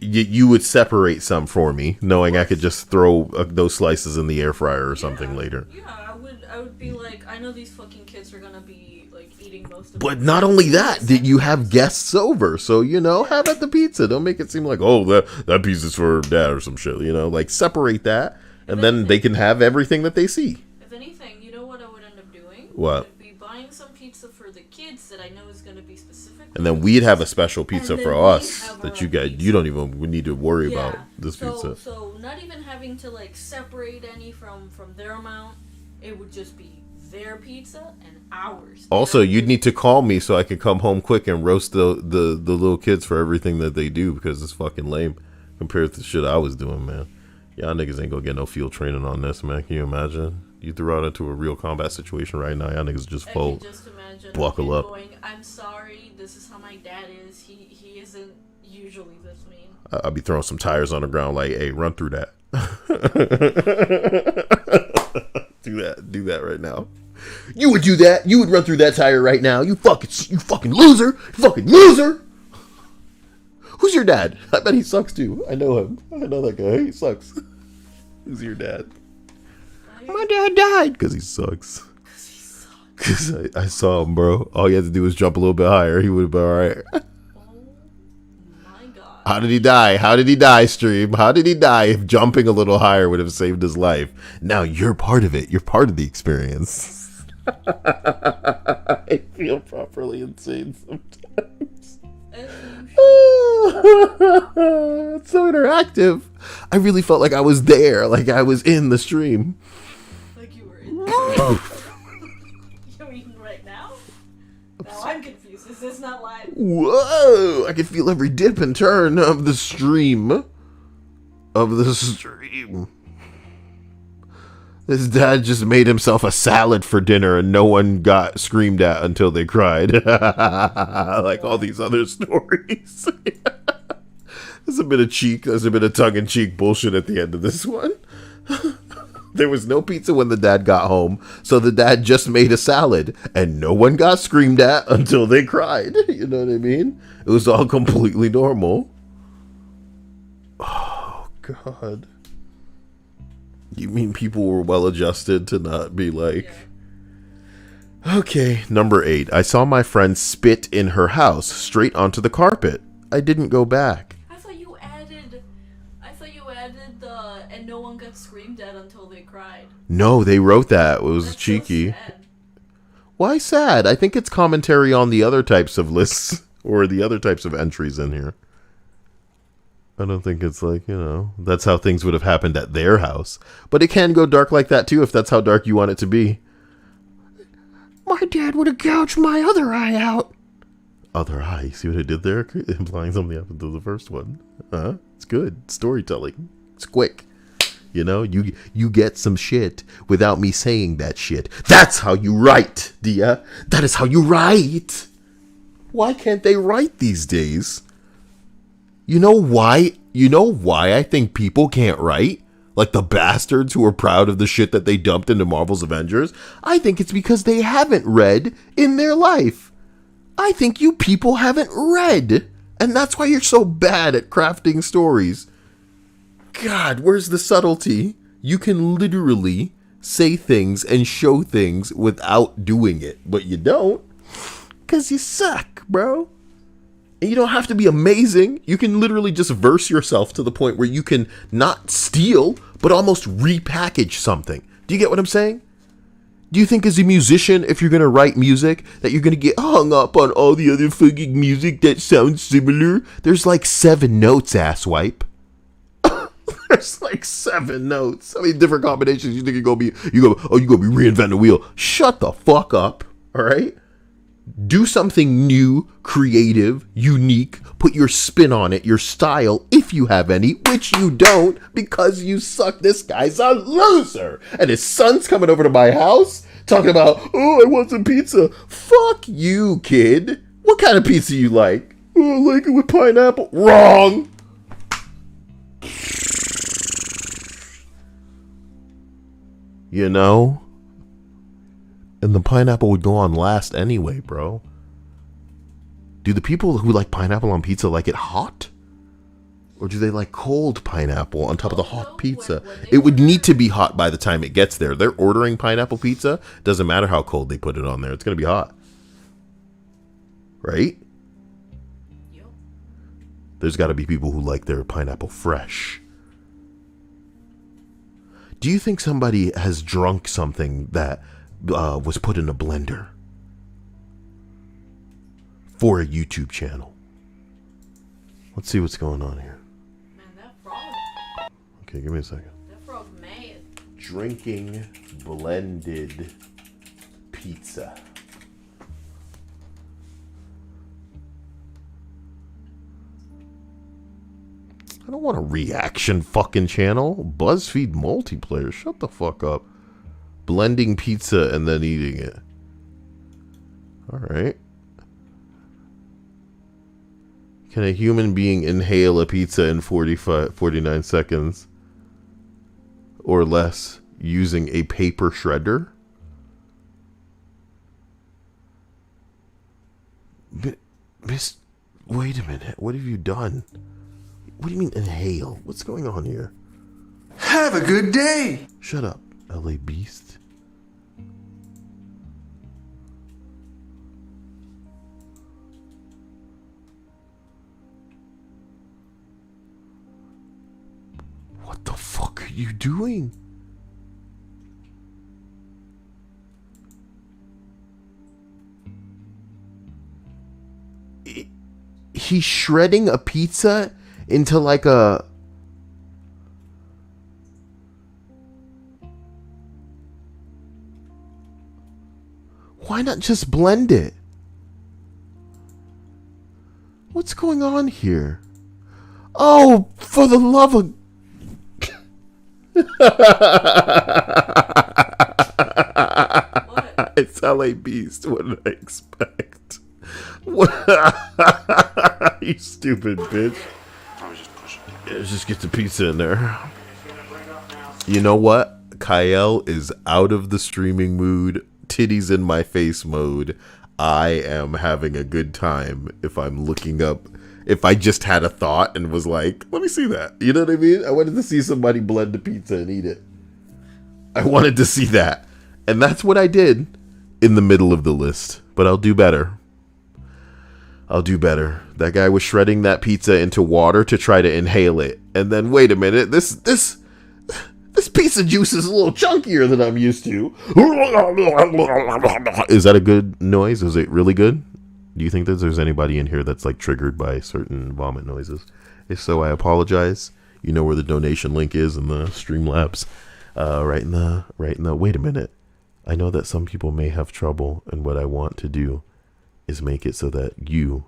you would separate some for me, knowing I could just throw those slices in the air fryer or something later. Yeah, I would be like, I know these fucking kids are gonna be like eating most of. But not only that, that you have guests over, so you know, have at the pizza. Don't make it seem like, oh, that pizza's for dad or some shit. You know, like separate that, and then they can have everything that they see. If anything, you know what I would end up doing? What? I'd be buying some pizza for the kids that I know is gonna be specific. And then we'd have a special pizza for us that you don't even need to worry about this pizza. So not even having to like separate any from their amount, it would just be their pizza and ours. Also, you'd need to call me so I could come home quick and roast the little kids for everything that they do, because it's fucking lame compared to the shit I was doing, man. Y'all niggas ain't gonna get no field training on this, man. Can you imagine? You threw out into a real combat situation right now. Y'all niggas just fold. Just imagine buckle up. Going, I'm sorry, this is how my dad is. He isn't usually this mean. I'll be throwing some tires on the ground like, hey, run through that. Do that right now. You would do that. You would run through that tire right now. You fucking loser. You fucking loser. Who's your dad? I bet he sucks too. I know him. I know that guy. He sucks. Who's your dad? My dad died because he sucks. Because I saw him, bro. All he had to do was jump a little bit higher. He would have been all right. My God. How did he die? How did he die, stream? How did he die if jumping a little higher would have saved his life? Now you're part of it. You're part of the experience. I feel properly insane sometimes. It's so interactive. I really felt like I was there, like I was in the stream. Like you were in. You mean right now? Now I'm confused. Is this not live? Whoa! I can feel every dip and turn of the stream. His dad just made himself a salad for dinner and no one got screamed at until they cried. Like all these other stories. There's a bit of cheek, there's a bit of tongue-in-cheek bullshit at the end of this one. There was no pizza when the dad got home, so the dad just made a salad and no one got screamed at until they cried. You know what I mean? It was all completely normal. Oh, God. You mean people were well adjusted to not be like... Yeah. Okay, number 8. I saw my friend spit in her house straight onto the carpet. I didn't go back. I thought you added the and no one got screamed at until they cried. No, they wrote that. It was That's cheeky. So sad. Why sad? I think it's commentary on the other types of lists or the other types of entries in here. I don't think it's like, that's how things would have happened at their house. But it can go dark like that too if that's how dark you want it to be. My dad would have gouged my other eye out. Other eye? See what I did there? Implying something happened to the first one. It's good. Storytelling. It's quick. You get some shit without me saying that shit. That's how you write, Dia. That is how you write. Why can't they write these days? You know why? I think people can't write? Like the bastards who are proud of the shit that they dumped into Marvel's Avengers? I think it's because they haven't read in their life. I think you people haven't read. And that's why you're so bad at crafting stories. God, where's the subtlety? You can literally say things and show things without doing it. But you don't. Because you suck, bro. And you don't have to be amazing. You can literally just verse yourself to the point where you can not steal, but almost repackage something. Do you get what I'm saying? Do you think as a musician, if you're going to write music, that you're going to get hung up on all the other fucking music that sounds similar? There's like 7 notes, asswipe. There's like 7 notes. How many different combinations you think you're going to be? You're going to be reinventing the wheel. Shut the fuck up, all right? Do something new, creative, unique, put your spin on it, your style, if you have any, which you don't because you suck. This guy's a loser. And his son's coming over to my house talking about, oh, I want some pizza. Fuck you, kid. What kind of pizza you like? Oh, I like it with pineapple. Wrong. And the pineapple would go on last anyway, bro. Do the people who like pineapple on pizza like it hot? Or do they like cold pineapple on top of the hot pizza? It would need to be hot by the time it gets there. They're ordering pineapple pizza. Doesn't matter how cold they put it on there. It's going to be hot. Right? Yep. There's got to be people who like their pineapple fresh. Do you think somebody has drunk something that was put in a blender for a YouTube channel? Let's see what's going on here. Man, that frog. Okay, give me a second. That frog mad. Drinking blended pizza. I don't want a reaction fucking channel. BuzzFeed multiplayer. Shut the fuck up. Blending pizza and then eating it. Alright. Can a human being inhale a pizza in 49 seconds or less using a paper shredder? Miss, wait a minute. What have you done? What do you mean inhale? What's going on here? Have a good day. Shut up, LA Beast. What the fuck are you doing? He's shredding a pizza into like a... Why not just blend it? What's going on here? Oh, for the love of... It's LA Beast. What did I expect? What? You stupid bitch. Yeah, just get the pizza in there. You know what? Kyle is out of the streaming mood. Titties in my face mode. I am having a good time if I'm looking up. If I just had a thought and was like, let me see that. You know what I mean? I wanted to see somebody blend a pizza and eat it. I wanted to see that. And that's what I did in the middle of the list. But I'll do better. I'll do better. That guy was shredding that pizza into water to try to inhale it. And then, wait a minute. This pizza juice is a little chunkier than I'm used to. Is that a good noise? Is it really good? Do you think that there's anybody in here that's like triggered by certain vomit noises? If so, I apologize. You know where the donation link is in the Streamlabs. Right in the. Wait a minute. I know that some people may have trouble, and what I want to do is make it so that you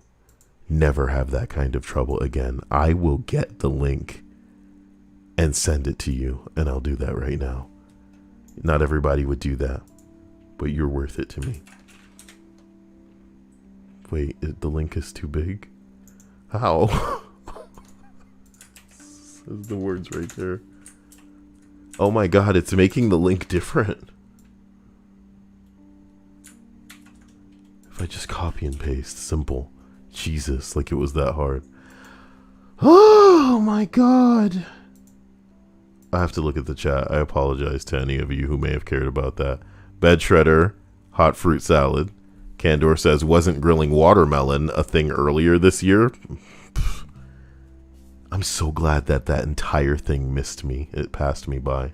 never have that kind of trouble again. I will get the link and send it to you, and I'll do that right now. Not everybody would do that, but you're worth it to me. Wait, the link is too big? How? Says the words right there. Oh my god, it's making the link different. If I just copy and paste, simple. Jesus, like it was that hard. Oh my god. I have to look at the chat. I apologize to any of you who may have cared about that. Bed shredder, hot fruit salad. Candor says, wasn't grilling watermelon a thing earlier this year? I'm so glad that entire thing missed me. It passed me by.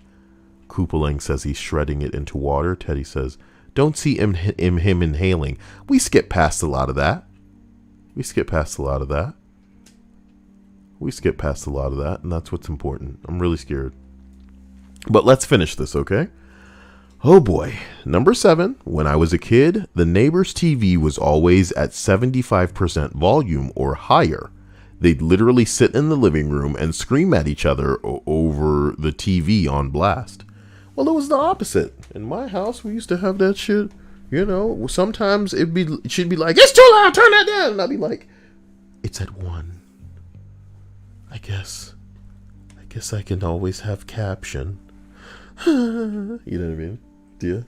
Koopaling says he's shredding it into water. Teddy says, don't see him inhaling. We skip past a lot of that. We skip past a lot of that. And that's what's important. I'm really scared. But let's finish this, okay? Oh boy. Number 7. When I was a kid, the neighbor's TV was always at 75% volume or higher. They'd literally sit in the living room and scream at each other over the TV on blast. Well, it was the opposite. In my house, we used to have that shit. You know, sometimes it should be like, it's too loud, turn that down. And I'd be like, it's at 1. I guess I can always have caption. You know what I mean? Do you?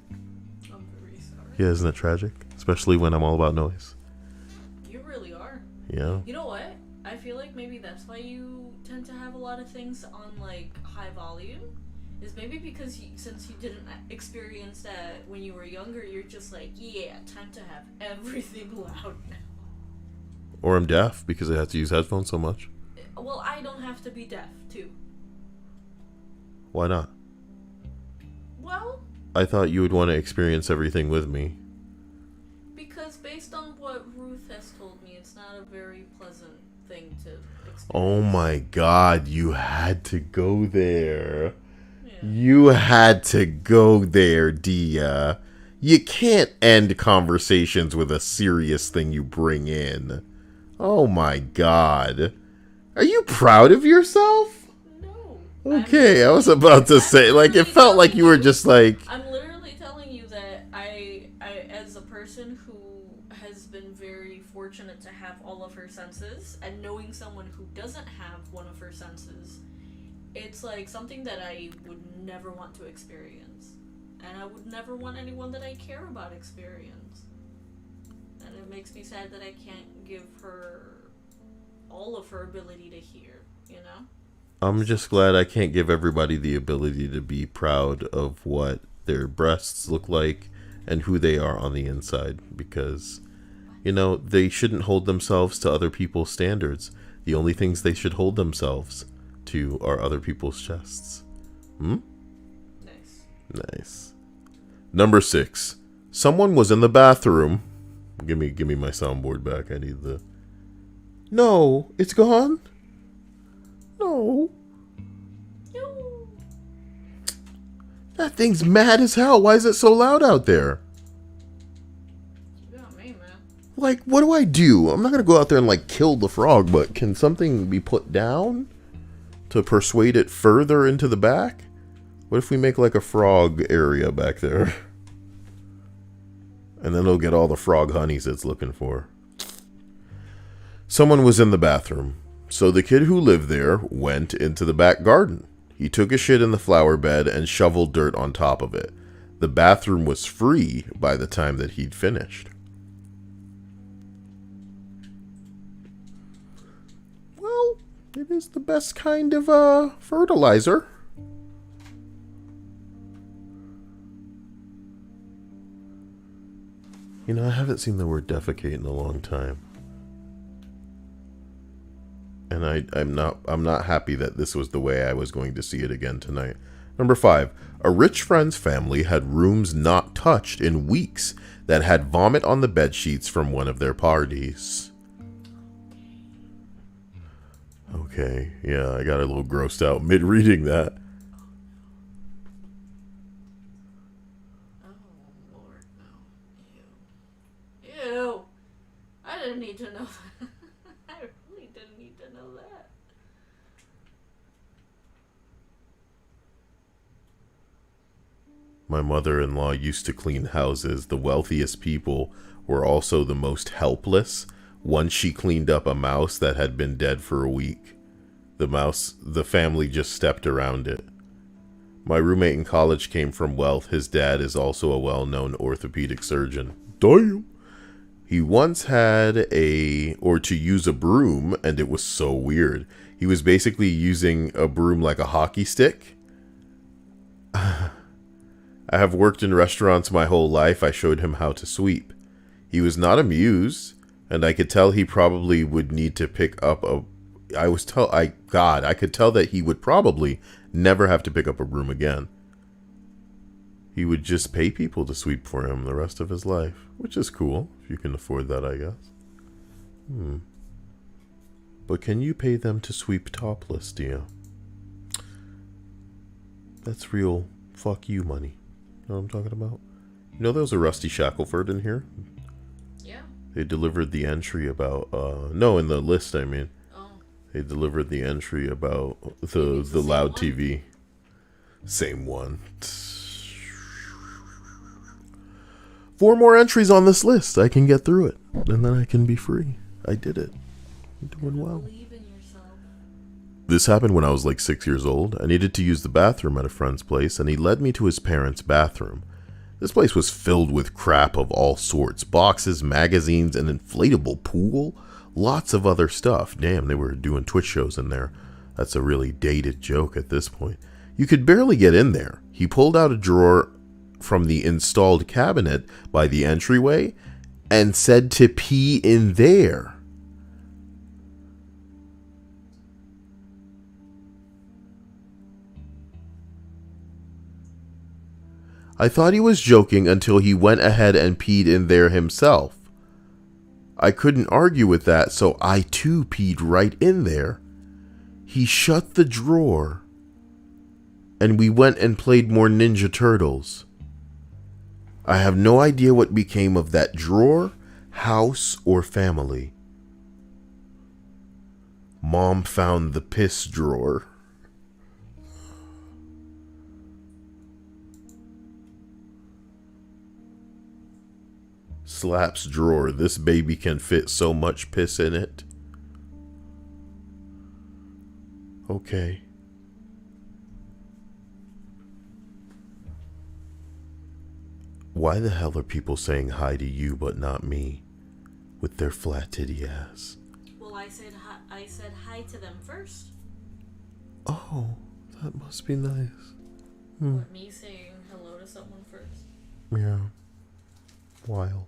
I'm very sorry. Yeah, isn't that tragic? Especially when I'm all about noise. You really are. Yeah. You know what? I feel like maybe that's why you tend to have a lot of things on like high volume. Is maybe because since you didn't experience that when you were younger, you're just like, yeah, time to have everything loud now. Or I'm deaf because I have to use headphones so much. Well, I don't have to be deaf too. Why not? Well, I thought you would want to experience everything with me. because based on what Ruth has told me, it's not a very pleasant thing to experience. Oh my god, you had to go there. You had to go there, Dia. You can't end conversations with a serious thing you bring in. Oh my god. Are you proud of yourself? No. Okay, I was about to say, like, it felt like you were just like... I'm literally telling you that I as a person who has been very fortunate to have all of her senses, and knowing someone who doesn't have one of her senses, it's like something that I would never want to experience. And I would never want anyone that I care about experience. And it makes me sad that I can't give her all of her ability to hear, you know? I'm just glad I can't give everybody the ability to be proud of what their breasts look like and who they are on the inside, because, you know, they shouldn't hold themselves to other people's standards. The only things they should hold themselves to are other people's chests. Nice. Number 6. Someone was in the bathroom. Give me my soundboard back. I need the... No, it's gone? No. That thing's mad as hell. Why is it so loud out there? You got me, man. Like, what do I do? I'm not going to go out there and, like, kill the frog, but can something be put down to persuade it further into the back? What if we make, like, a frog area back there? And then it'll get all the frog honeys it's looking for. Someone was in the bathroom, so the kid who lived there went into the back garden. He took a shit in the flower bed and shoveled dirt on top of it. The bathroom was free by the time that he'd finished. Well, it is the best kind of fertilizer. You know, I haven't seen the word defecate in a long time. And I'm not happy that this was the way I was going to see it again tonight. Number 5. A rich friend's family had rooms not touched in weeks that had vomit on the bed sheets from one of their parties. Okay, yeah, I got a little grossed out mid-reading that. Oh, Lord, no. Ew. I didn't need to know that. I really didn't need to know that. My mother-in-law used to clean houses. The wealthiest people were also the most helpless. Once she cleaned up a mouse that had been dead for a week. The family just stepped around it. My roommate in college came from wealth. His dad is also a well-known orthopedic surgeon. Damn! He once had to use a broom, and it was so weird. He was basically using a broom like a hockey stick. I have worked in restaurants my whole life. I showed him how to sweep. He was not amused, and I could tell he probably would need to pick up a... I could tell that he would probably never have to pick up a broom again. He would just pay people to sweep for him the rest of his life, which is cool, if you can afford that, I guess. But can you pay them to sweep topless, dear? That's real fuck you money. You know what I'm talking about? You know there was a Rusty Shackelford in here? Yeah. They delivered the entry about, no, in the list, I mean. Oh. They delivered the entry about the loud one? TV. Same one. 4 more entries on this list. I can get through it. And then I can be free. I did it. I'm doing well. Believe in yourself. This happened when I was like 6 years old. I needed to use the bathroom at a friend's place, and he led me to his parents' bathroom. This place was filled with crap of all sorts. Boxes, magazines, an inflatable pool. Lots of other stuff. Damn, they were doing Twitch shows in there. That's a really dated joke at this point. You could barely get in there. He pulled out a drawer from the installed cabinet by the entryway and said to pee in there. I thought he was joking until he went ahead and peed in there himself. I couldn't argue with that, so I too peed right in there. He shut the drawer, and we went and played more Ninja Turtles. I have no idea what became of that drawer, house, or family. Mom found the piss drawer. Slaps drawer. This baby can fit so much piss in it. Okay. Why the hell are people saying hi to you but not me? With their flat titty ass. Well, I said hi to them first. Oh, that must be nice. But me saying hello to someone first. Yeah. Wild.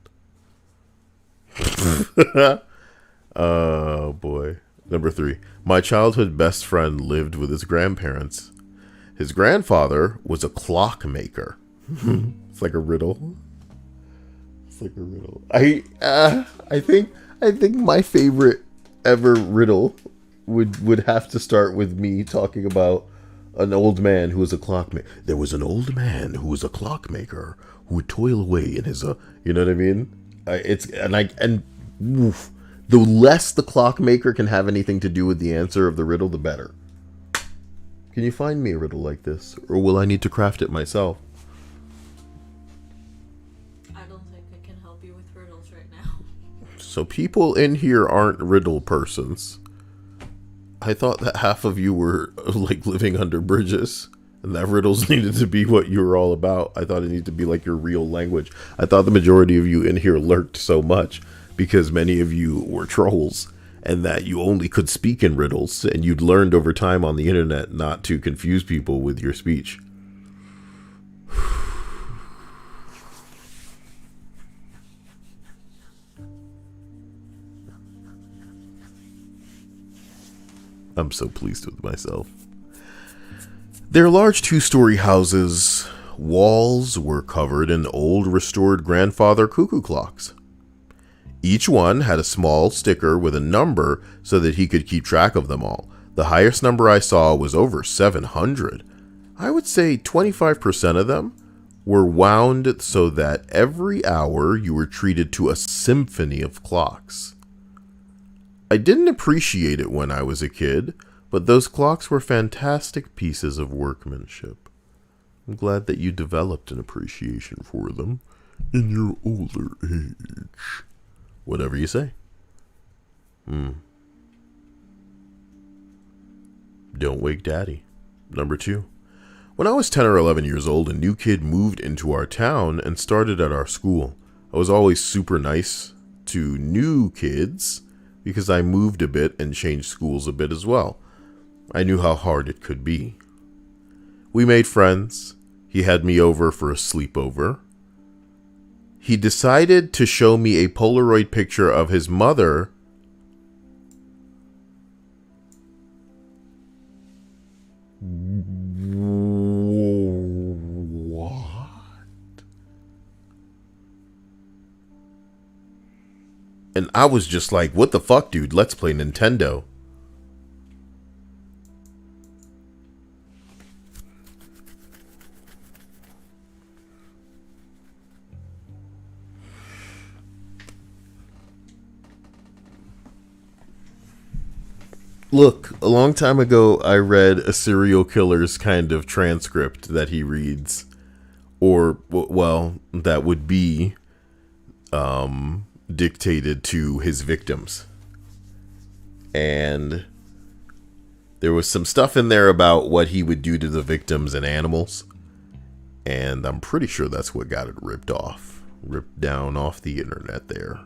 Oh boy. Number 3. My childhood best friend lived with his grandparents. His grandfather was a clockmaker. It's like a riddle. It's like a riddle. I think my favorite ever riddle would have to start with me talking about an old man who was a clockmaker. There was an old man who was a clockmaker who would toil away in his you know what I mean? Oof, the less the clockmaker can have anything to do with the answer of the riddle, the better. Can you find me a riddle like this, or will I need to craft it myself? I don't think I can help you with riddles right now. So people in here aren't riddle persons. I thought that half of you were like living under bridges, and that riddles needed to be what you were all about. I thought it needed to be like your real language. I thought the majority of you in here lurked so much because many of you were trolls, and that you only could speak in riddles, and you'd learned over time on the internet not to confuse people with your speech. I'm so pleased with myself. Their large 2-story houses' walls were covered in old restored grandfather cuckoo clocks. Each one had a small sticker with a number so that he could keep track of them all. The highest number I saw was over 700. I would say 25% of them were wound so that every hour you were treated to a symphony of clocks. I didn't appreciate it when I was a kid, but those clocks were fantastic pieces of workmanship. I'm glad that you developed an appreciation for them in your older age. Whatever you say. Don't wake daddy. Number 2. When I was 10 or 11 years old, a new kid moved into our town and started at our school. I was always super nice to new kids because I moved a bit and changed schools a bit as well. I knew how hard it could be. We made friends. He had me over for a sleepover. He decided to show me a Polaroid picture of his mother. What? And I was just like, what the fuck, dude? Let's play Nintendo. Look, a long time ago, I read a serial killer's kind of transcript that he reads. Or, well, that would be dictated to his victims. And there was some stuff in there about what he would do to the victims and animals. And I'm pretty sure that's what got it ripped down off the internet there.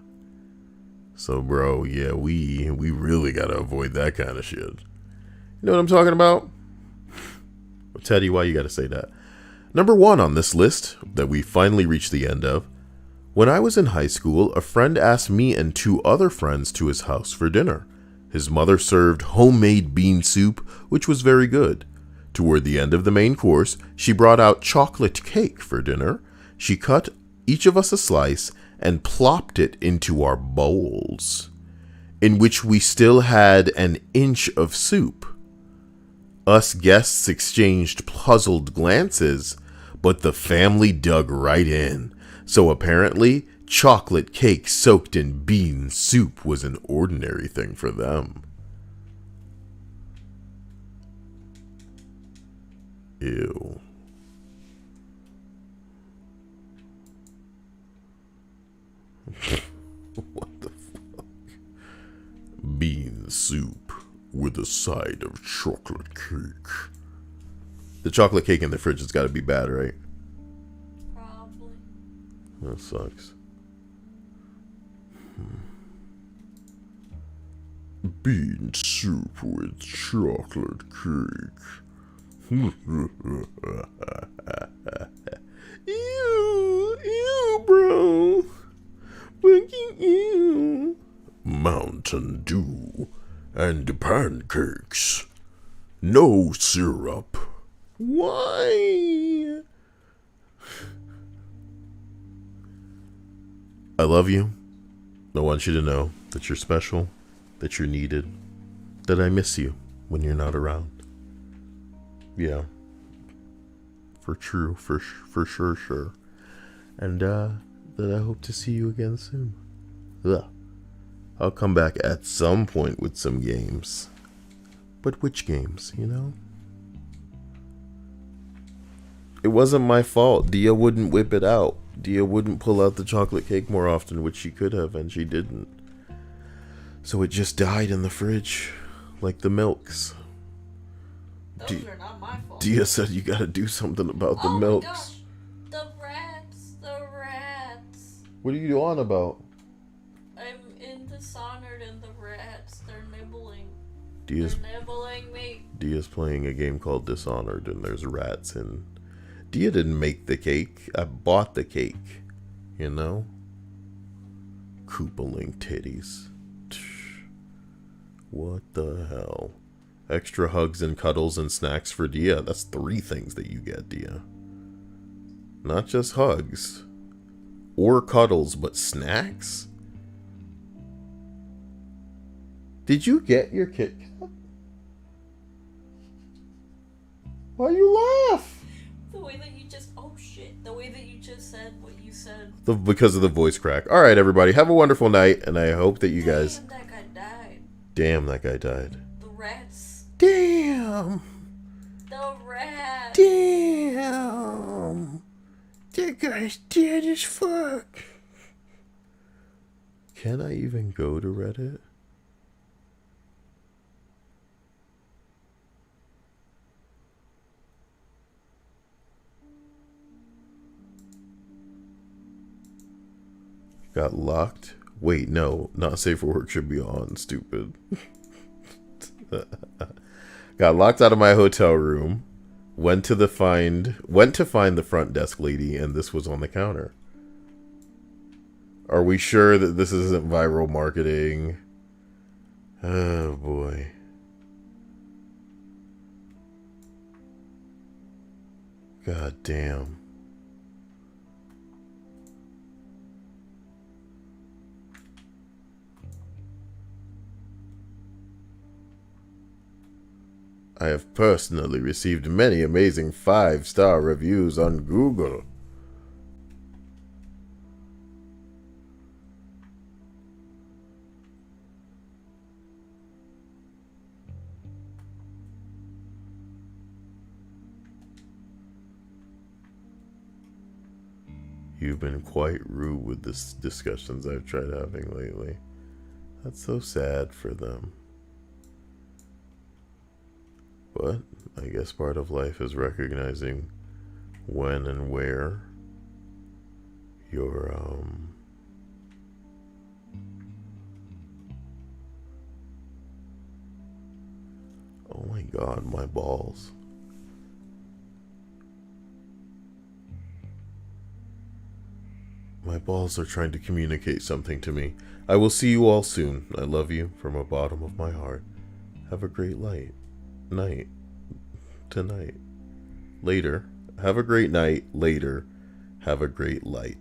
So, bro, yeah, we really gotta avoid that kind of shit. You know what I'm talking about? Well, Teddy, why you gotta say that? Number 1 on this list that we finally reached the end of. When I was in high school, a friend asked me and 2 other friends to his house for dinner. His mother served homemade bean soup, which was very good. Toward the end of the main course, she brought out chocolate cake for dinner. She cut each of us a slice and plopped it into our bowls, in which we still had an inch of soup. Us guests exchanged puzzled glances, but the family dug right in. So apparently, chocolate cake soaked in bean soup was an ordinary thing for them. Ew. What the fuck? Bean soup with a side of chocolate cake. The chocolate cake in the fridge has got to be bad, right? Probably. That sucks. Bean soup with chocolate cake. Ew, bro. Fucking ew. Mountain Dew and pancakes. No syrup. Why? I love you. I want you to know that you're special, that you're needed, that I miss you when you're not around. Yeah. For sure. And that I hope to see you again soon. Ugh. I'll come back at some point with some games. But which games, you know? It wasn't my fault. Dia wouldn't whip it out. Dia wouldn't pull out the chocolate cake more often, which she could have, and she didn't. So it just died in the fridge, like the milks. Those are not my fault. Dia said you gotta do something about the milks. Oh my gosh. The rats. What are you on about? I'm in Dishonored and the rats, they're nibbling. Dia's They're nibbling me. Dia's playing a game called Dishonored, and there's rats in. Dia didn't make the cake. I bought the cake. You know? Koopaling titties. What the hell? Extra hugs and cuddles and snacks for Dia. That's 3 things that you get, Dia. Not just hugs. Or cuddles, but snacks? Did you get your Kit Kat? Why you laugh? The way that you just, oh shit, the way that you just said what you said. Because of the voice crack. Alright, everybody, have a wonderful night, and I hope that you guys... Damn, that guy died. Damn, that guy died. The rats. Damn. The rats. Damn. That guy's dead as fuck. Can I even go to Reddit? Got locked? Wait, no. Not safe for work should be on, stupid. Got locked out of my hotel room. Went to find the front desk lady, and this was on the counter. Are we sure that this isn't viral marketing? Oh boy. God damn. I have personally received many amazing 5-star reviews on Google. You've been quite rude with the discussions I've tried having lately. That's so sad for them. But I guess part of life is recognizing when and where you're oh my god, my balls. My balls are trying to communicate something to me. I will see you all soon. I love you from the bottom of my heart. Have a great night. Tonight. Later. Have a great night. Later. Have a great light.